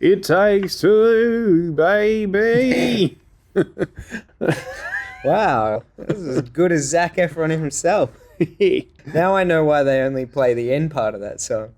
It takes two, baby. Wow, this is as good as Zac Efron himself. Now I know why they only play the end part of that song.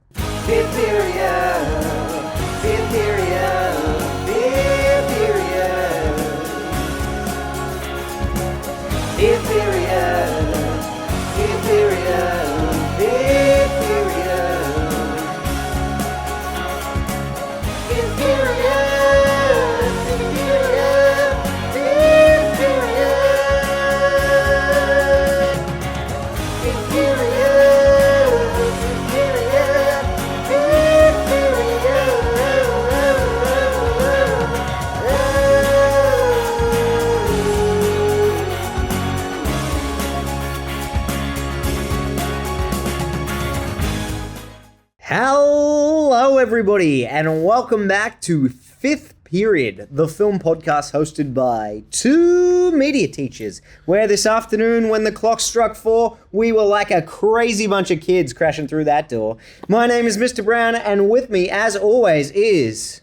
Hello, everybody, and welcome back to Fifth Period, the film podcast hosted by two media teachers, where this afternoon, when the clock struck 4, we were like a crazy bunch of kids crashing through that door. My name is Mr. Brown, and with me, as always, is...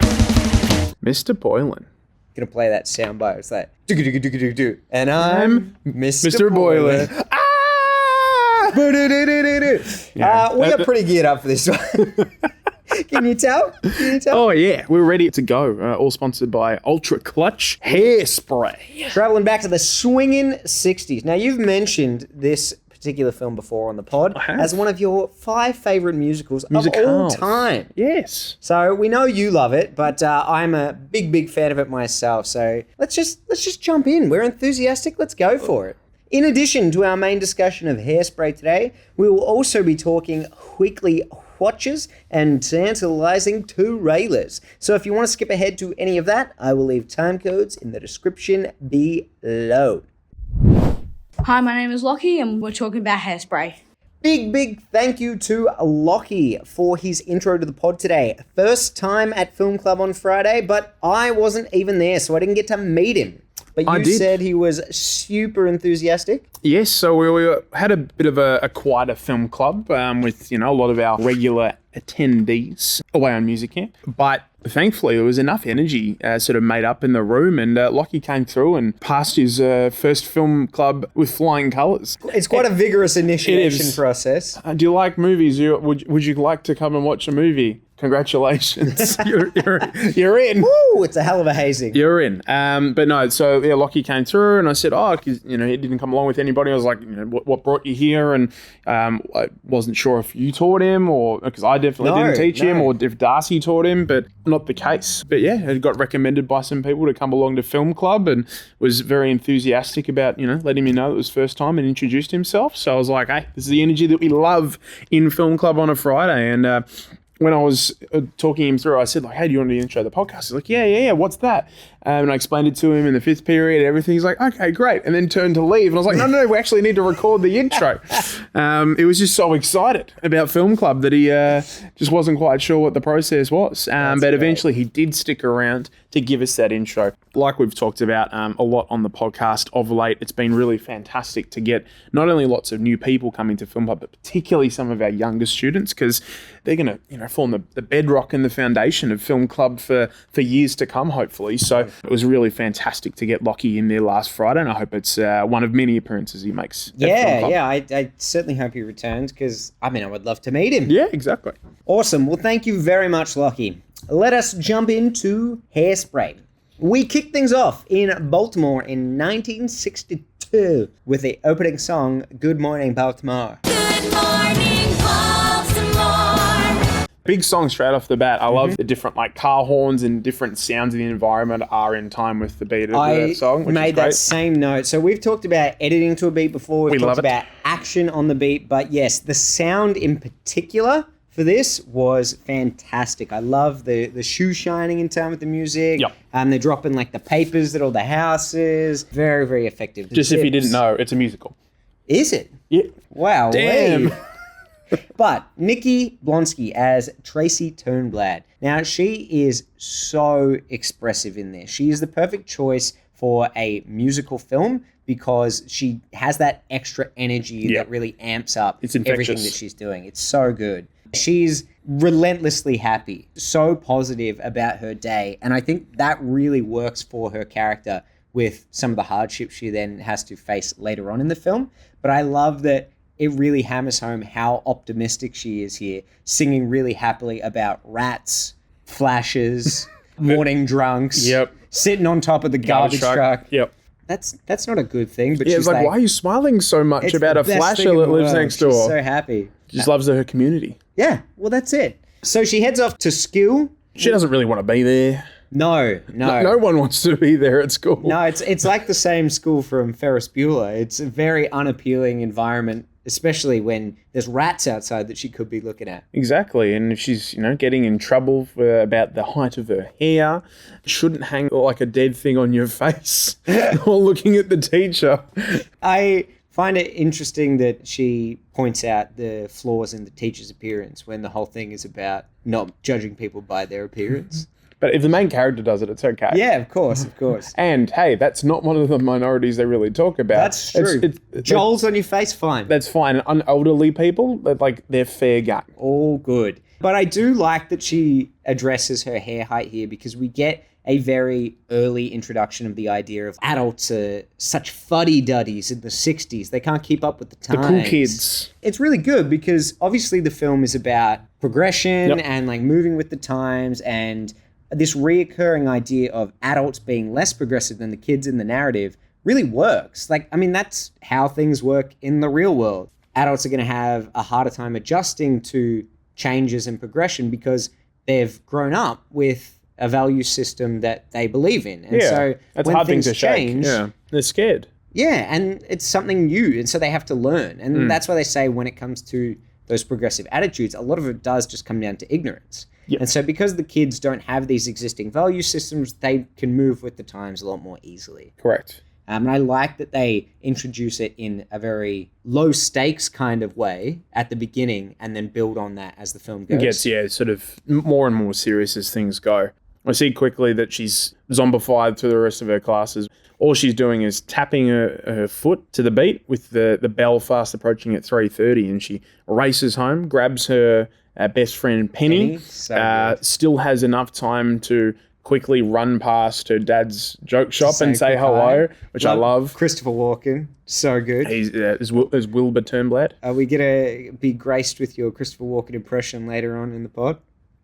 Mr. Boylan. Gonna play that soundbite. It's like... do-do-do-do-do-do. And I'm Mr. Boylan. We are pretty geared up for this one. Can you tell? Oh, yeah. We're ready to go. All sponsored by Ultra Clutch Hairspray. Traveling back to the swinging 60s. Now, you've mentioned this particular film before on the pod as one of your 5 favourite musicals of all time. Yes. So we know you love it, but I'm a big fan of it myself. So let's just jump in. We're enthusiastic. Let's go for it. In addition to our main discussion of Hairspray today, we will also be talking weekly watches and Tantalising Trailers. So if you want to skip ahead to any of that, I will leave time codes in the description below. Hi, my name is Lachy and we're talking about Hairspray. Big thank you to Lachy for his intro to the pod today. First time at Film Club on Friday, but I wasn't even there, so I didn't get to meet him. But you said he was super enthusiastic. Yes, so we had a bit of a quieter film club with, a lot of our regular attendees away on music camp. But thankfully, there was enough energy sort of made up in the room, and Lachy came through and passed his first film club with flying colours. It's quite a vigorous initiation process. Do you like movies? Would you like to come and watch a movie? Congratulations, you're in. Woo! It's a hell of a hazing. You're in. But no, so yeah, Lachy came through, and I said, he didn't come along with anybody. I was like, what brought you here? And I wasn't sure if you taught him, or because I definitely didn't teach him, or if Darcy taught him, but not the case. But yeah, it got recommended by some people to come along to Film Club, and was very enthusiastic about letting me know it was first time, and introduced himself. So I was like, hey, this is the energy that we love in Film Club on a Friday, and. When I was talking him through, I said, hey, do you want to intro the podcast? He's like, yeah, what's that? And I explained it to him in the 5th period and everything. He's like, okay, great. And then turned to leave. And I was like, no, we actually need to record the intro. He was just so excited about Film Club that he just wasn't quite sure what the process was. But eventually he did stick around to give us that intro. Like we've talked about a lot on the podcast of late, it's been really fantastic to get not only lots of new people coming to Film Club, but particularly some of our younger students, because they're going to form the bedrock and the foundation of Film Club for years to come, hopefully. So it was really fantastic to get Lachy in there last Friday, and I hope it's one of many appearances he makes. I certainly hope he returns, because, I would love to meet him. Yeah, exactly. Awesome. Well, thank you very much, Lachy. Let us jump into Hairspray. We kicked things off in Baltimore in 1962 with the opening song, Good Morning, Baltimore. Good morning, Baltimore. Big song straight off the bat. I love the different car horns and different sounds of the environment are in time with the beat of the song, which made is great. that same note. So we've talked about editing to a beat before. We've talked about action on the beat. But yes, the sound in particular for this was fantastic. I love the shoe shining in time with the music. Yep. They're dropping the papers that all the houses. Very, very effective. Just if you didn't know, it's a musical. Is it? Yeah. Wow. Damn. But Nikki Blonsky as Tracy Turnblad. Now, she is so expressive in this. She is the perfect choice for a musical film because she has that extra energy that really amps up everything that she's doing. It's so good. She's relentlessly happy, so positive about her day. And I think that really works for her character with some of the hardships she then has to face later on in the film. But I love that it really hammers home how optimistic she is here, singing really happily about rats, flashes, morning drunks, sitting on top of the garbage truck. Yep. That's not a good thing. But Yeah, she's it's like, why are you smiling so much about a flasher that lives next door? She's so happy. She just loves her community. Yeah, well, that's it. So she heads off to school. She doesn't really want to be there. No. No one wants to be there at school. No, it's like the same school from Ferris Bueller. It's a very unappealing environment, especially when there's rats outside that she could be looking at. Exactly, and if she's getting in trouble about the height of her hair, shouldn't hang like a dead thing on your face or looking at the teacher. I find it interesting that she points out the flaws in the teacher's appearance when the whole thing is about not judging people by their appearance. But if the main character does it, it's okay. Yeah, of course. And hey, that's not one of the minorities they really talk about. That's true. Joel's on your face, fine. That's fine. Elderly people, they're fair game. All good. But I do like that she addresses her hair height here because we get a very early introduction of the idea of adults are such fuddy-duddies in the 60s. They can't keep up with the times. The cool kids. It's really good because obviously the film is about progression and like moving with the times, and this reoccurring idea of adults being less progressive than the kids in the narrative really works. Like, I mean, that's how things work in the real world. Adults are going to have a harder time adjusting to changes and progression because they've grown up with a value system that they believe in. And so that's when hard things to change, they're scared. Yeah, and it's something new, and so they have to learn. And that's why they say when it comes to those progressive attitudes, a lot of it does just come down to ignorance. Yep. And so because the kids don't have these existing value systems, they can move with the times a lot more easily. Correct. And I like that they introduce it in a very low stakes kind of way at the beginning and then build on that as the film goes. It gets, sort of more and more serious as things go. I see quickly that she's zombified to the rest of her classes. All she's doing is tapping her foot to the beat with the bell fast approaching at 3:30, and she races home, grabs her best friend Penny, still has enough time to quickly run past her dad's joke shop and say hello, which I love. Christopher Walken, so good. He's as Wilbur Turnblad. Are we going to be graced with your Christopher Walken impression later on in the pod?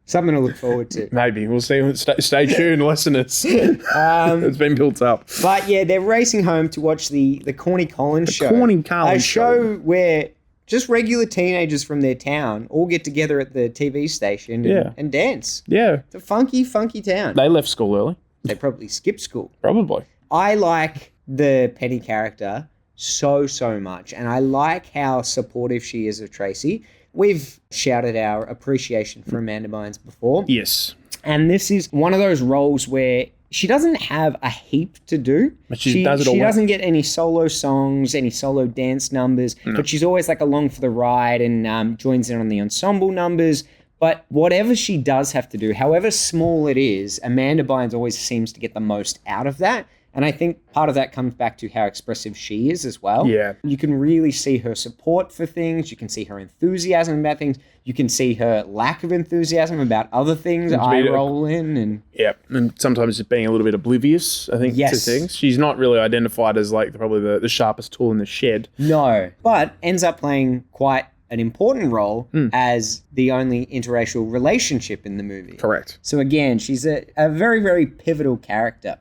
Something to look forward to. Maybe. We'll see. Stay tuned, listeners. It's been built up. But yeah, they're racing home to watch the Corny Collins show. Corny Collins show where just regular teenagers from their town all get together at the TV station and dance. Yeah. It's a funky, funky town. They left school early. They probably skipped school. Probably. I like the Penny character so much, and I like how supportive she is of Tracy. We've shouted our appreciation for Amanda Bynes before. Yes. And this is one of those roles where she doesn't have a heap to do. But she does it all. She doesn't get any solo songs, any solo dance numbers, but she's always like along for the ride and joins in on the ensemble numbers. But whatever she does have to do, however small it is, Amanda Bynes always seems to get the most out of that. And I think part of that comes back to how expressive she is as well. Yeah. You can really see her support for things. You can see her enthusiasm about things. You can see her lack of enthusiasm about other things, eye rolling and... Yeah, and sometimes just being a little bit oblivious, I think, to things. She's not really identified as like probably the sharpest tool in the shed. No, but ends up playing quite an important role as the only interracial relationship in the movie. Correct. So again, she's a very, very pivotal character.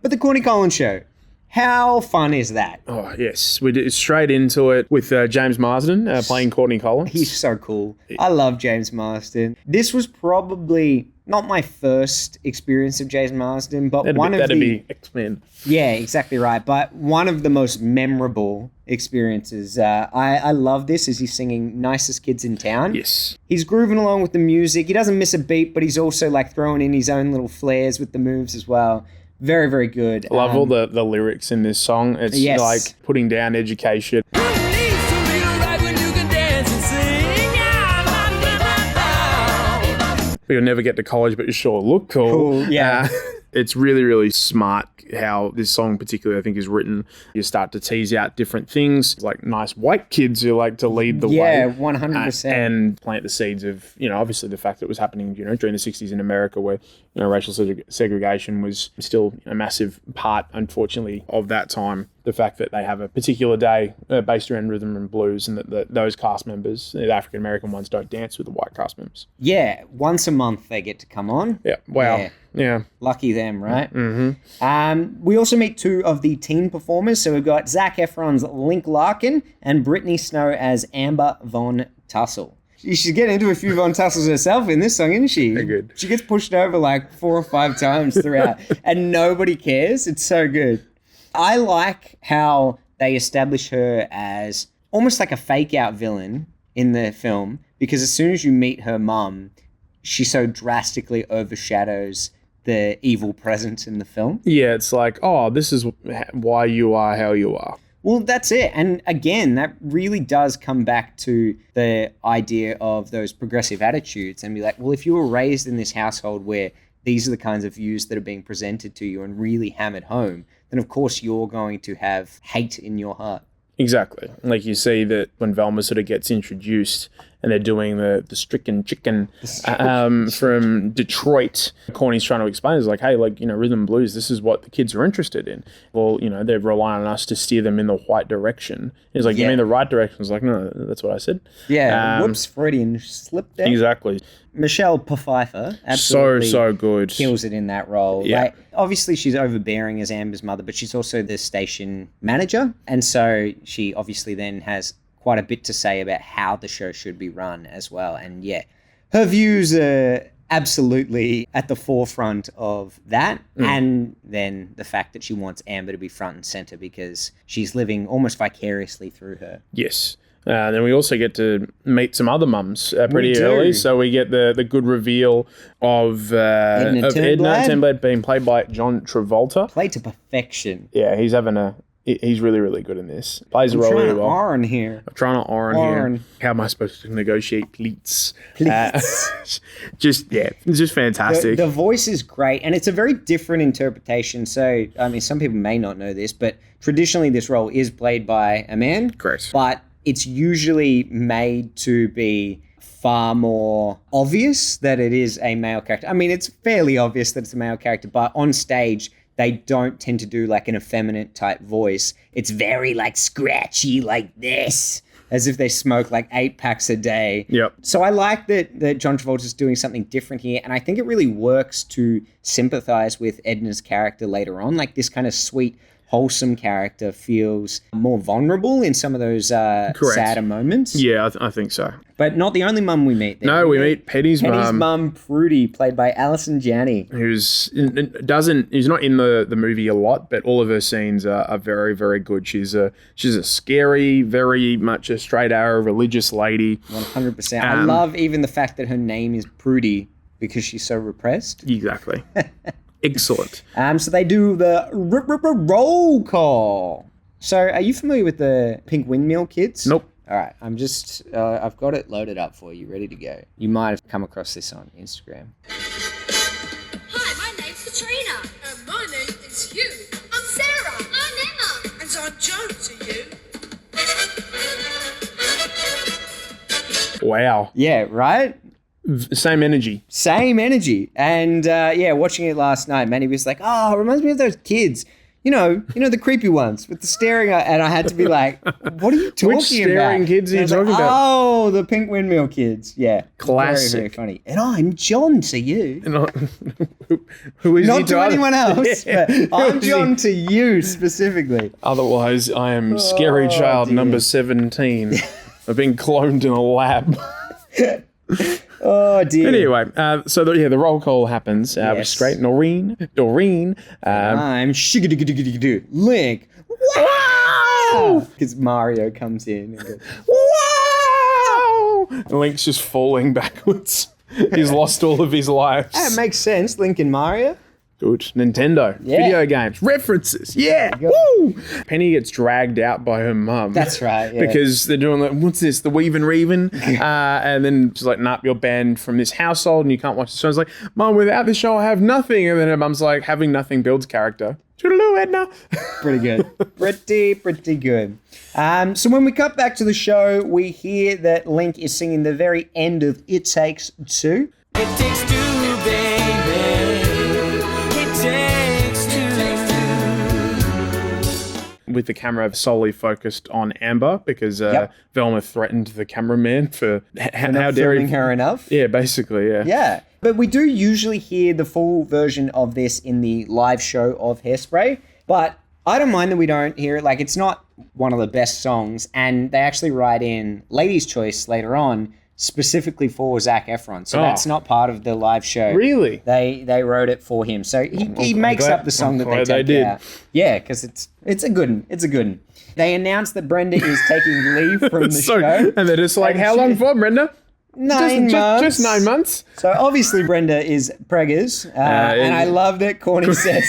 But the Corny Collins show, how fun is that? Oh, yes. We did straight into it with James Marsden playing Courtney Collins. He's so cool. I love James Marsden. This was probably not my first experience of James Marsden, but that'd be X-Men. Yeah, exactly right. But one of the most memorable experiences. I love this as he's singing Nicest Kids in Town. Yes. He's grooving along with the music. He doesn't miss a beat, but he's also like throwing in his own little flares with the moves as well. Very, very good. I love all the lyrics in this song. It's like putting down education. But you'll never get to college, but you sure look cool. Yeah. It's really, really smart how this song particularly, I think, is written. You start to tease out different things, like nice white kids who like to lead the way. Yeah, 100%. And plant the seeds of, obviously the fact that it was happening, during the 60s in America where, racial segregation was still a massive part, unfortunately, of that time. The fact that they have a particular day based around rhythm and blues, and that those cast members, the African-American ones, don't dance with the white cast members. Yeah, once a month they get to come on. Yeah, wow. Yeah. Lucky them, right? Mm-hmm. We also meet two of the teen performers. So we've got Zac Efron's Link Larkin and Brittany Snow as Amber Von Tussle. She's getting into a few Von Tussles herself in this song, isn't she? Very good. She gets pushed over like 4 or 5 times throughout, and nobody cares. It's so good. I like how they establish her as almost like a fake-out villain in the film, because as soon as you meet her mum, she so drastically overshadows the evil presence in the film. Yeah, it's like, oh, this is why you are how you are. Well, that's it. And again, that really does come back to the idea of those progressive attitudes and be like, well, if you were raised in this household where these are the kinds of views that are being presented to you and really hammered home, then of course you're going to have hate in your heart. Exactly. Like you see that when Velma sort of gets introduced and they're doing the stricken chicken from Detroit, Corny's trying to explain, is like, hey, like, rhythm and blues, this is what the kids are interested in. Well, they're relying on us to steer them in the right direction. He's like, you mean the right direction? It's like, no, that's what I said. Yeah, whoops, Freudian slip there. Exactly. Michelle Pfeiffer absolutely so good. Kills it in that role. Yeah. Like, obviously she's overbearing as Amber's mother, but she's also the station manager. And so she obviously then has quite a bit to say about how the show should be run as well. And yeah, her views are absolutely at the forefront of that. And then the fact that she wants Amber to be front and center because she's living almost vicariously through her. Yes. Then we also get to meet some other mums pretty early. So we get the good reveal of Edna Turnblad being played by John Travolta. Played to perfection. Yeah, he's really, really good in this. Plays a role really well. I'm trying to iron here. How am I supposed to negotiate pleats? Just fantastic. The voice is great, and it's a very different interpretation. So, I mean, some people may not know this, but traditionally this role is played by a man. Correct. But it's usually made to be far more obvious that it is a male character. I mean, it's fairly obvious that it's a male character, but on stage, they don't tend to do like an effeminate type voice. It's very like scratchy like this, as if they smoke like 8 packs a day. Yep. So I like that John Travolta's doing something different here, and I think it really works to sympathize with Edna's character later on. Like this kind of sweet, wholesome character feels more vulnerable in some of those sadder moments. Yeah, I think so. But not the only mum we meet. No, we meet Petty's mum. Petty's mum, Prudy, played by Alison Janney. Who's not in the movie a lot, but all of her scenes are very, very good. She's a scary, very much a straight arrow religious lady. 100%. I love even the fact that her name is Prudy because she's so repressed. Exactly. Excellent. So they do the roll call. So are you familiar with the Pink Windmill Kids? Nope. All right. I'm just, I've got it loaded up for you, ready to go. You might have come across this on Instagram. Hi, my name's Katrina. And my name is Hugh. I'm Sarah. I'm Emma. And I'm Joan to you. Wow. Yeah, right? Same energy. And watching it last night, Manny was like, oh, it reminds me of those kids. You know the creepy ones with the staring, and I had to be like, what are you talking about? Which staring kids are you talking about? Oh, the Pink Windmill Kids. Yeah. Classic. Very, very funny. And I'm John to you. Who is Not he to anyone else, Yeah. but I'm John to you specifically. Otherwise, I am scary child dear. number 17. I've been cloned in a lab. Oh, dear. Anyway, so the roll call happens. We're straight. Doreen. I'm Shigadigadigadoo. Link. Wow! Because Mario comes in and goes, Wow! And Link's just falling backwards. He's lost all of his lives. It makes sense, Link and Mario. Good. Nintendo. Yeah. Video games. References. Yeah. Woo! Penny gets dragged out by her mum. That's right, yeah. Because they're doing like, what's this? The Weave and Reavin'? And then she's like, nah, you're banned from this household and you can't watch the show. It's like, Mum, without the show, I have nothing. And then her mum's like, having nothing builds character. Toodaloo, Edna. Pretty good. pretty good. So when we cut back to the show, we hear that Link is singing the very end of It Takes Two. It takes two, baby. It takes two. With the camera solely focused on Amber because Velma threatened the cameraman for how dare filming her enough. Yeah, basically, yeah. Yeah. But we do usually hear the full version of this in the live show of Hairspray. But I don't mind that we don't hear it. Like, it's not one of the best songs. And they actually write in Lady's Choice later on specifically for Zac Efron. So that's not part of the live show. Really? They wrote it for him. So he makes up the song that they take out. Yeah, because it's a good one. It's a good one. They announced that Brenda is taking leave from the show. And they're just like, how long for, Brenda? 9 months. Just 9 months. So obviously Brenda is preggers, and I love that Corny says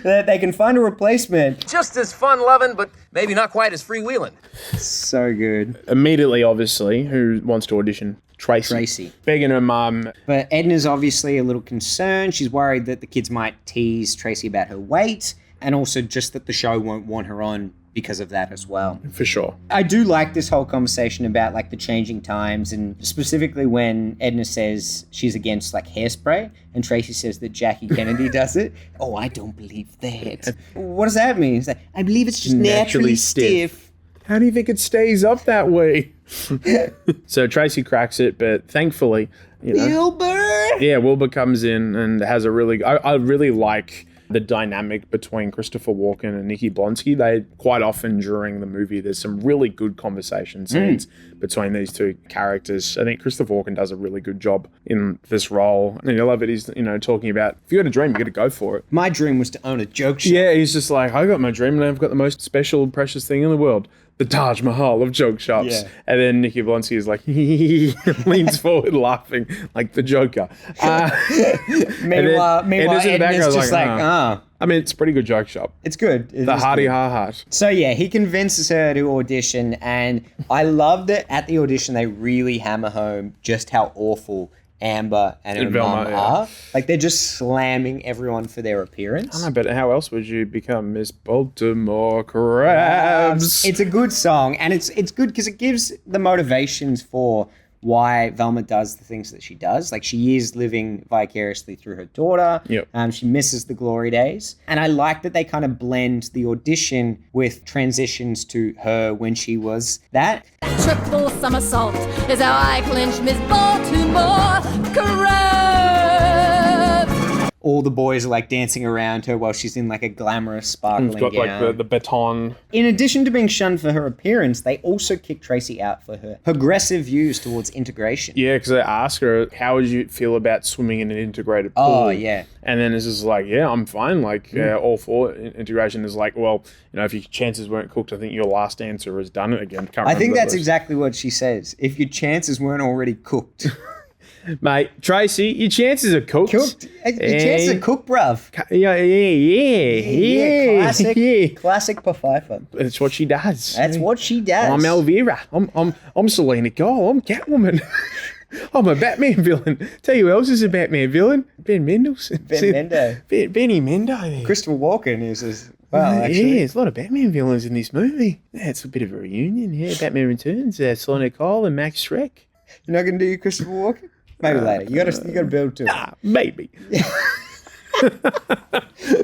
that they can find a replacement. Just as fun-loving, but maybe not quite as freewheeling. So good. Immediately, obviously, who wants to audition? Tracy. Begging her mum. But Edna's obviously a little concerned. She's worried that the kids might tease Tracy about her weight, and also just that the show won't want her on because of that as well. For sure. I do like this whole conversation about like the changing times, and specifically when Edna says she's against like Hairspray and Tracy says that Jackie Kennedy does it. Oh, I don't believe that. What does that mean? It's like, I believe it's just naturally stiff. How do you think it stays up that way? So Tracy cracks it, but thankfully, Wilbur! Yeah, Wilbur comes in and has a really... I really like the dynamic between Christopher Walken and Nikki Blonsky. They quite often during the movie, there's some really good conversation scenes between these two characters. I think Christopher Walken does a really good job in this role. And I love it. He's, talking about, if you got a dream, you got to go for it. My dream was to own a joke shop. Yeah, he's just like, I got my dream and I've got the most special, precious thing in the world. The Taj Mahal of joke shops. Yeah. And then Nikki Blonsky is like, leans forward laughing like the Joker. Meanwhile, Edna's just like, I mean, it's a pretty good joke shop. It's good. The Hardy Ha-Hat. So yeah, he convinces her to audition, and I love that at the audition they really hammer home just how awful Amber and her mum are. Like, they're just slamming everyone for their appearance. I know, but how else would you become Miss Baltimore Crabs? It's a good song, and it's good because it gives the motivations for why Velma does the things that she does. Like, she is living vicariously through her daughter. Yep. She misses the glory days. And I like that they kind of blend the audition with transitions to her when she was that. Triple somersault is how I clinch Miss Baltimore Crabs. All the boys are like dancing around her while she's in like a glamorous sparkling got gown. like the baton. In addition to being shunned for her appearance, they also kick Tracy out for her progressive views towards integration. Yeah, because they ask her, how would you feel about swimming in an integrated pool? Oh, yeah. And then it's just like, yeah, I'm fine. Like, all for integration is like, well, if your chances weren't cooked, I think your last answer is done it again. I think that's exactly what she says. If your chances weren't already cooked. Mate, Tracy, your chances are cooked. Your chances are cooked, bruv. Yeah. Classic Pfeiffer. That's what she does. That's what she does. I'm Elvira. I'm Selena Kyle. I'm Catwoman. I'm a Batman villain. Tell you who else is a Batman villain? Ben Mendelsohn. Benny Mendo. Christopher Walken is as well, actually. Yeah, there's a lot of Batman villains in this movie. Yeah, it's a bit of a reunion. Yeah, Batman Returns. Selena Kyle and Max Schreck. You're not going to do Christopher Walken? Maybe later. You got to build to it. Maybe.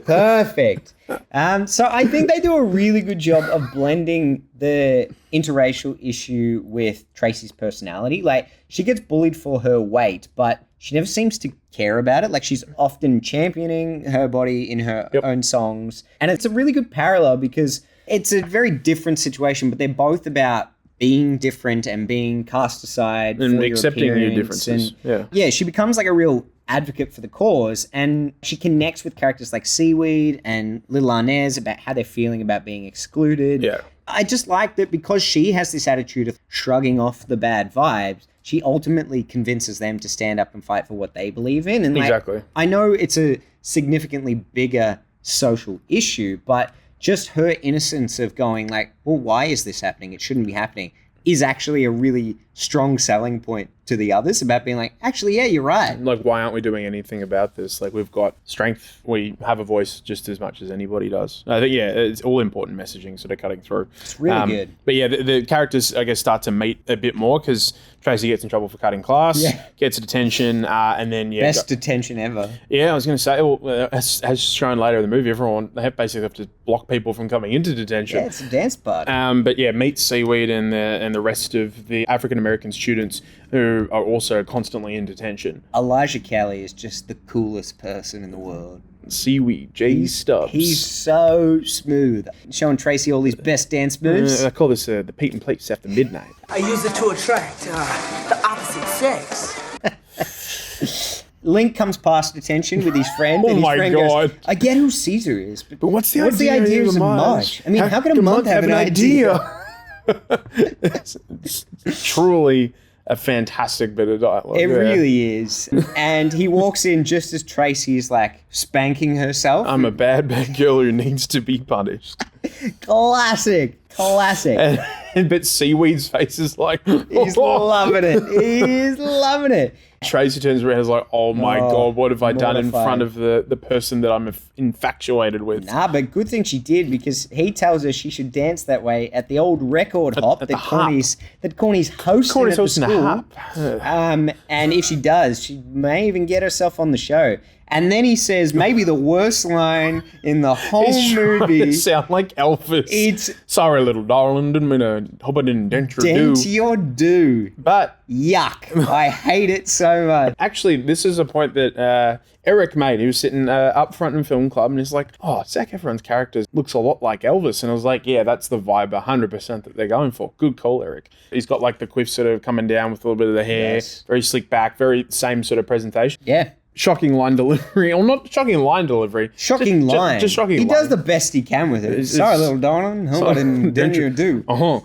Perfect. So I think they do a really good job of blending the interracial issue with Tracy's personality. Like, she gets bullied for her weight, but she never seems to care about it. Like, she's often championing her body in her own songs. And it's a really good parallel because it's a very different situation, but they're both about being different and being cast aside and for accepting your your appearance. differences. Yeah, she becomes like a real advocate for the cause, and she connects with characters like Seaweed and Little Arnez about how they're feeling about being excluded. Yeah. I just like that because she has this attitude of shrugging off the bad vibes, she ultimately convinces them to stand up and fight for what they believe in. And exactly. I know it's a significantly bigger social issue, but just her innocence of going like, well, why is this happening? It shouldn't be happening, is actually a really strong selling point to the others about being like, actually, yeah, you're right. Like, why aren't we doing anything about this? Like, we've got strength. We have a voice just as much as anybody does. I think, yeah, it's all important messaging sort of cutting through. It's really good. But yeah, the characters, I guess, start to meet a bit more because Tracy gets in trouble for cutting class, gets a detention, and then, Best detention ever. Yeah, I was going to say, well, as shown later in the movie, they basically have to block people from coming into detention. Yeah, it's a dance party. But yeah, meets Seaweed and the rest of the African-American students who are also constantly in detention. Elijah Kelly is just the coolest person in the world. Seaweed, Stubbs. He's so smooth. Showing Tracy all his best dance moves. I call this the Pete and Pleats after midnight. I use it to attract the opposite sex. Link comes past detention with his friend. and his friend God. Goes, I get who Caesar is, but what's the idea of Marge? I mean, how can a month have an idea? It's truly a fantastic bit of dialogue. It really is. And he walks in just as Tracy is like spanking herself. I'm a bad girl who needs to be punished. Classic. But Seaweed's face is like... He's loving it. He's loving it. Tracy turns around and is like, oh my God, what have I done in front of the person that I'm infatuated with? Nah, but good thing she did, because he tells her she should dance that way at the old record hop that Corny's hosting at the school. And if she does, she may even get herself on the show. And then he says maybe the worst line in the whole movie. Sound like Elvis. It's sorry, little darling, didn't mean to hope I didn't dent your do. Dent your do. But yuck, I hate it so much. Actually, this is a point that Eric made. He was sitting up front in film club and he's like, oh, Zac Efron's character looks a lot like Elvis. And I was like, yeah, that's the vibe 100% that they're going for. Good call, Eric. He's got like the quiff sort of coming down with a little bit of the hair, very slick back, very same sort of presentation. Yeah. Shocking line delivery, or not shocking line delivery. Shocking line. Just shocking he line. does the best he can with it. Sorry, little darling. Hope I didn't dent your do. Uh-huh.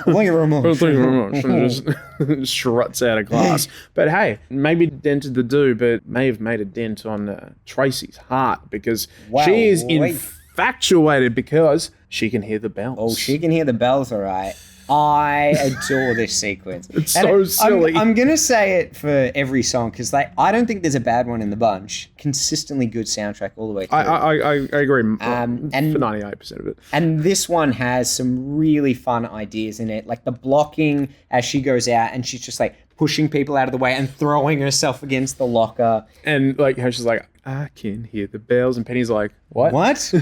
Thank you very much. Thank you very much. And just struts out of class. But hey, maybe dented the do, but may have made a dent on Tracy's heart because she is infatuated because she can hear the bells. Oh, she can hear the bells, all right. I adore this sequence. It's so silly. I'm going to say it for every song because I don't think there's a bad one in the bunch. Consistently good soundtrack all the way through. I agree and for 98% of it. And this one has some really fun ideas in it. Like the blocking as she goes out and she's just like pushing people out of the way and throwing herself against the locker. And like how she's like, I can hear the bells. And Penny's like, what? What?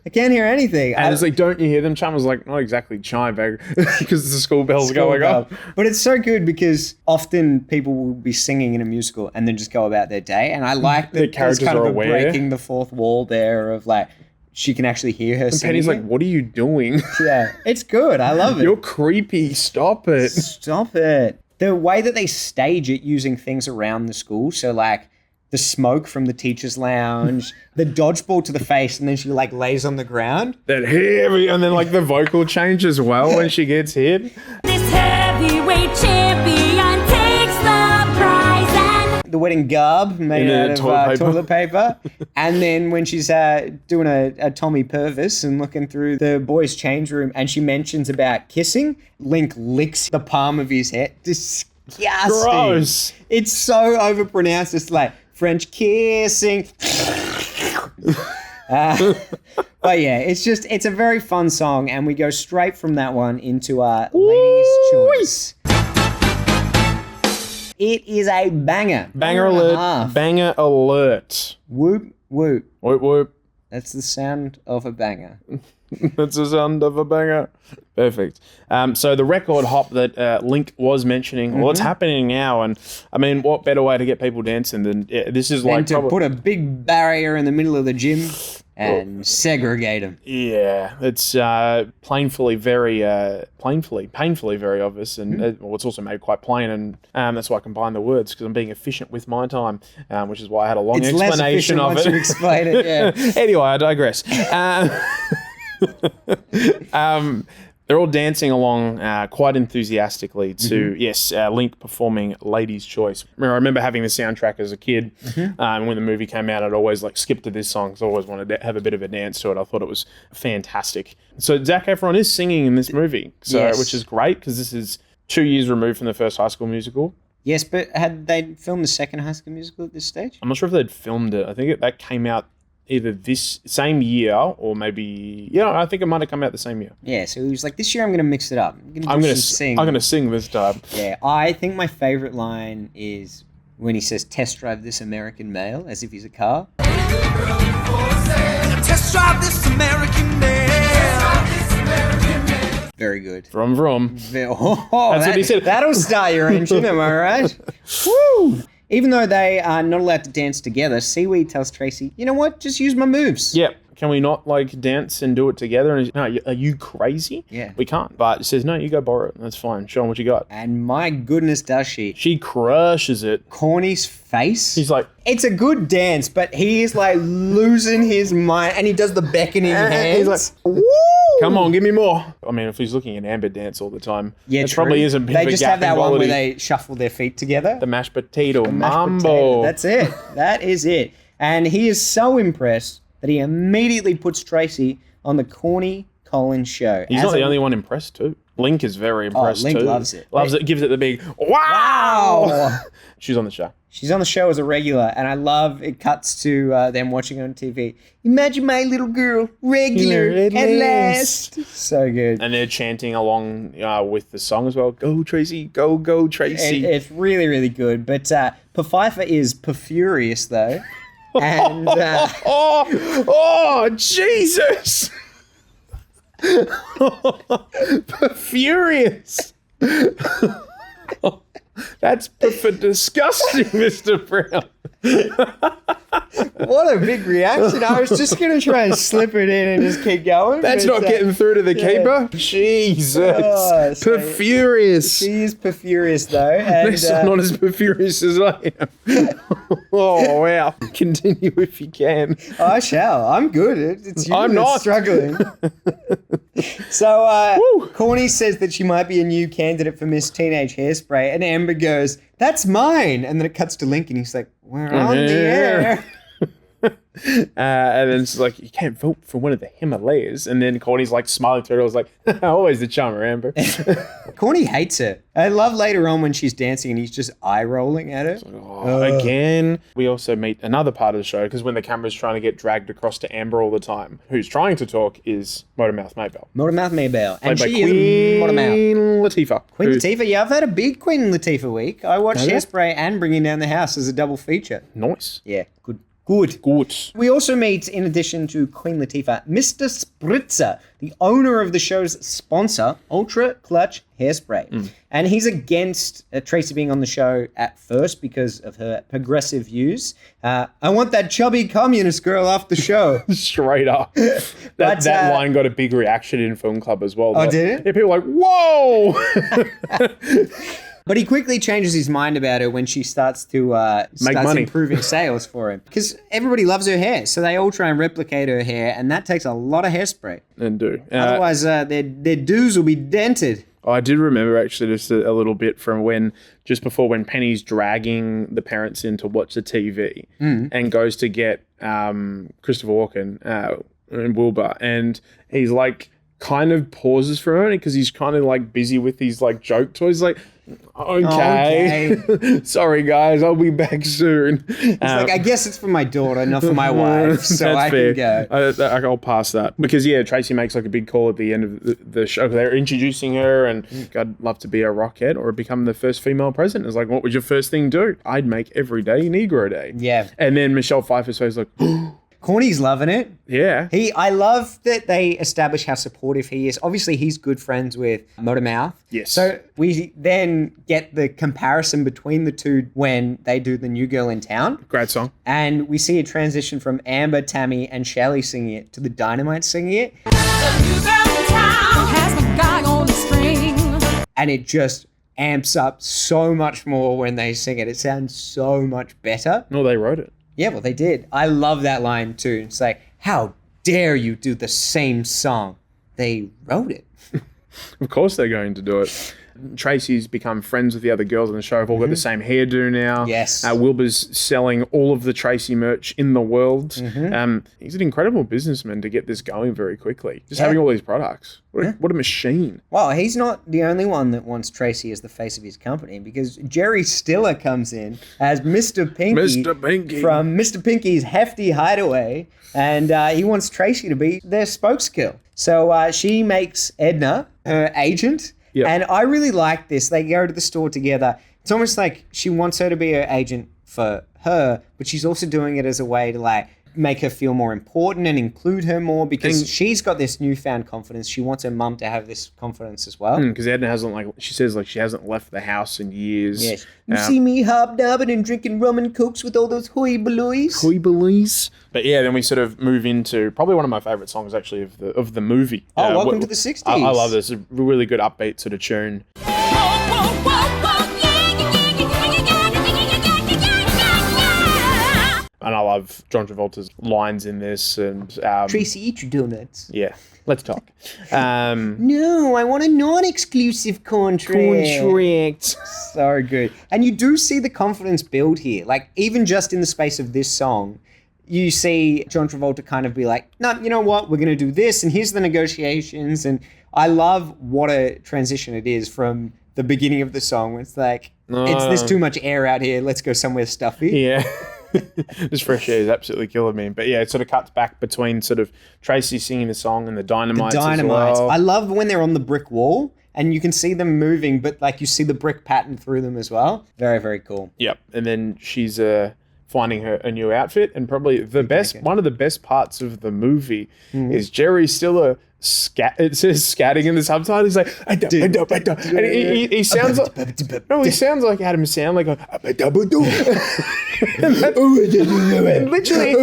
I can't hear anything. And it's like, don't you hear them? Chum was like, not exactly chime, because the school bells are going off. But it's so good because often people will be singing in a musical and then just go about their day. And I like that the characters kind are of aware. Breaking the fourth wall there of like, she can actually hear her singing. Penny's like, what are you doing? Yeah, it's good. I love it. You're creepy. Stop it. Stop it. The way that they stage it using things around the school. So like, the smoke from the teacher's lounge, the dodgeball to the face, and then she like lays on the ground. That heavy, and then like the vocal change as well when she gets hit. This heavyweight champion takes the prize and The wedding garb made out of toilet paper. And then when she's doing a Tommy Purvis and looking through the boys' change room and she mentions about kissing, Link licks the palm of his head. Disgusting. Gross. It's so overpronounced. It's like, French kissing. But yeah, it's a very fun song, and we go straight from that one into our Lady's Choice. It is a banger. Banger alert. Banger alert. Whoop, whoop. Whoop, whoop. That's the sound of a banger. That's the sound of a banger. Perfect. So the record hop that Link was mentioning, well, it's happening now. And I mean, what better way to get people dancing than this is like... to put a big barrier in the middle of the gym and segregate them. Yeah, it's painfully very obvious. And it's also made quite plain. And that's why I combine the words, because I'm being efficient with my time, which is why I had a long explanation of it. Once you explain it, yeah. Anyway, I digress. The they're all dancing along quite enthusiastically to, Link performing Lady's Choice. I remember having the soundtrack as a kid. When the movie came out, I'd always skip to this song because I always wanted to have a bit of a dance to it. I thought it was fantastic. So Zac Efron is singing in this movie, which is great because this is 2 years removed from the first High School Musical. Yes, but had they filmed the second High School Musical at this stage? I'm not sure if they'd filmed it. I think that came out either this same year or maybe... I think it might have come out the same year. Yeah, so he was like, this year I'm going to mix it up. I'm going to sing this time. Yeah, I think my favourite line is when he says, test drive this American male, as if he's a car. Test drive this American man. Very good. Vroom, vroom. That's what he said. That'll start your engine, am I right? Woo! Even though they are not allowed to dance together, Seaweed tells Tracy, you know what? Just use my moves. Yeah. Can we not dance and do it together? And no, are you crazy? Yeah. We can't. But he says, no, you go borrow it. That's fine. Show him what you got. And my goodness, does she. She crushes it. Corny's face. He's like... It's a good dance, but he is losing his mind. And he does the beckoning hands. He's like, woo! Come on, give me more. I mean, if he's looking at Amber dance all the time, yeah, it probably is a bit of a gap in quality. They just have that one where they shuffle their feet together. The mashed potato mambo. That's it. That is it. And he is so impressed that he immediately puts Tracy on the Corny Collins show. He's not the only one impressed too. Link is very impressed Link too. loves it. Loves it, gives it the big wow. She's on the show. She's on the show as a regular, and I love it cuts to them watching on TV. Imagine my little girl, regular, at last. So good. And they're chanting along with the song as well. Go, Tracy. Go, go, Tracy. It's really, really good. But Pfeiffer is furious though. And Jesus. Furious. That's disgusting, Mr. Brown. What a big reaction. I was just going to try and slip it in and just keep going. That's not getting through to the keeper. Jesus. Perfurious. She is perfurious, though. And, not as perfurious as I am. Oh, wow. Continue if you can. I shall. I'm good. It's you I'm that's not struggling. So, Corny says that she might be a new candidate for Miss Teenage Hairspray, and Amber goes, that's mine. And then it cuts to Link, and he's like, we're on the air. And then it's like, you can't vote for one of the Himalayas. And then Corny's smiling through it. I was like, always the charmer, Amber. Corny hates her. I love later on when she's dancing and he's just eye rolling at her. Again. We also meet another part of the show because when the camera's trying to get dragged across to Amber all the time, who's trying to talk is Motormouth Maybelle. Motormouth Maybelle. And played by she is Motormouth. Latifah. Queen Latifah. Yeah, I've had a big Queen Latifah week. I watched Hairspray and Bringing Down the House as a double feature. Nice. Yeah, good. Good. We also meet, in addition to Queen Latifah, Mr. Spritzer, the owner of the show's sponsor, Ultra Clutch Hairspray. And he's against Tracy being on the show at first because of her progressive views. I want that chubby communist girl off the show. Straight up. That line got a big reaction in Film Club as well. Oh, did it? Yeah, people were like, whoa! But he quickly changes his mind about her when she starts to make money, improving sales for him. Because everybody loves her hair, so they all try and replicate her hair, and that takes a lot of hairspray. And do. Otherwise, their dues will be dented. I did remember actually just a little bit from just before when Penny's dragging the parents in to watch the TV and goes to get Christopher Walken and Wilbur, and he's kind of pauses for a moment because he's kind of busy with these joke toys. Okay. Sorry guys, I'll be back soon. It's I guess it's for my daughter, not for my wife, so I can go. I'll pass that because Tracy makes a big call at the end of the show. They're introducing her, and I'd love to be a rockhead or become the first female president. It's what would your first thing do? I'd make every day Negro Day. Yeah. And then Michelle Pfeiffer's face Corny's loving it. Yeah. I love that they establish how supportive he is. Obviously, he's good friends with Motormouth. Yes. So we then get the comparison between the two when they do the New Girl in Town. Great song. And we see a transition from Amber, Tammy, and Shelley singing it to the Dynamite singing it. The new girl in town has the guy on the string. And it just amps up so much more when they sing it. It sounds so much better. No, they wrote it. Yeah, well, they did. I love that line, too. It's how dare you do the same song? They wrote it. Of course they're going to do it. Tracy's become friends with the other girls on the show. Have all got the same hairdo now. Yes. Wilbur's selling all of the Tracy merch in the world. He's an incredible businessman to get this going very quickly. Just having all these products. What a machine. Well, he's not the only one that wants Tracy as the face of his company, because Jerry Stiller comes in as Mr. Pinky, from Mr. Pinky's Hefty Hideaway, and he wants Tracy to be their spokesgirl. So she makes Edna her agent. Yep. And I really like this. They go to the store together. It's almost like she wants her to be her agent for her, but she's also doing it as a way to like make her feel more important and include her more, because she's got this newfound confidence. She wants her mum to have this confidence as well. Because Edna hasn't, she says she hasn't left the house in years. Yes. You see me hobnobbing and drinking rum and cokes with all those hoi balloys? Hoi balloys. But yeah, then we sort of move into probably one of my favourite songs actually of the movie. Welcome to the 60s. I love this. It's a really good upbeat sort of tune. And I love John Travolta's lines in this. And Tracy, eat your donuts. Yeah, let's talk. No, I want a non-exclusive contract. So good. And you do see the confidence build here. Like, even just in the space of this song, you see John Travolta kind of be like, no, you know what? We're going to do this, and here's the negotiations. And I love what a transition it is from the beginning of the song, where it's like, there's too much air out here. Let's go somewhere stuffy. Yeah. This fresh air is absolutely killing me. But yeah, it sort of cuts back between sort of Tracy singing the song and the Dynamites as well. I love when they're on the brick wall and you can see them moving, but like you see the brick pattern through them as well. Very, very cool. Yep. And then she's finding her a new outfit, and probably one of the best parts of the movie is Jerry Stiller it says scatting in the subtitle. He's like, I don't. And he sounds like, he sounds like Adam Sandler going, and literally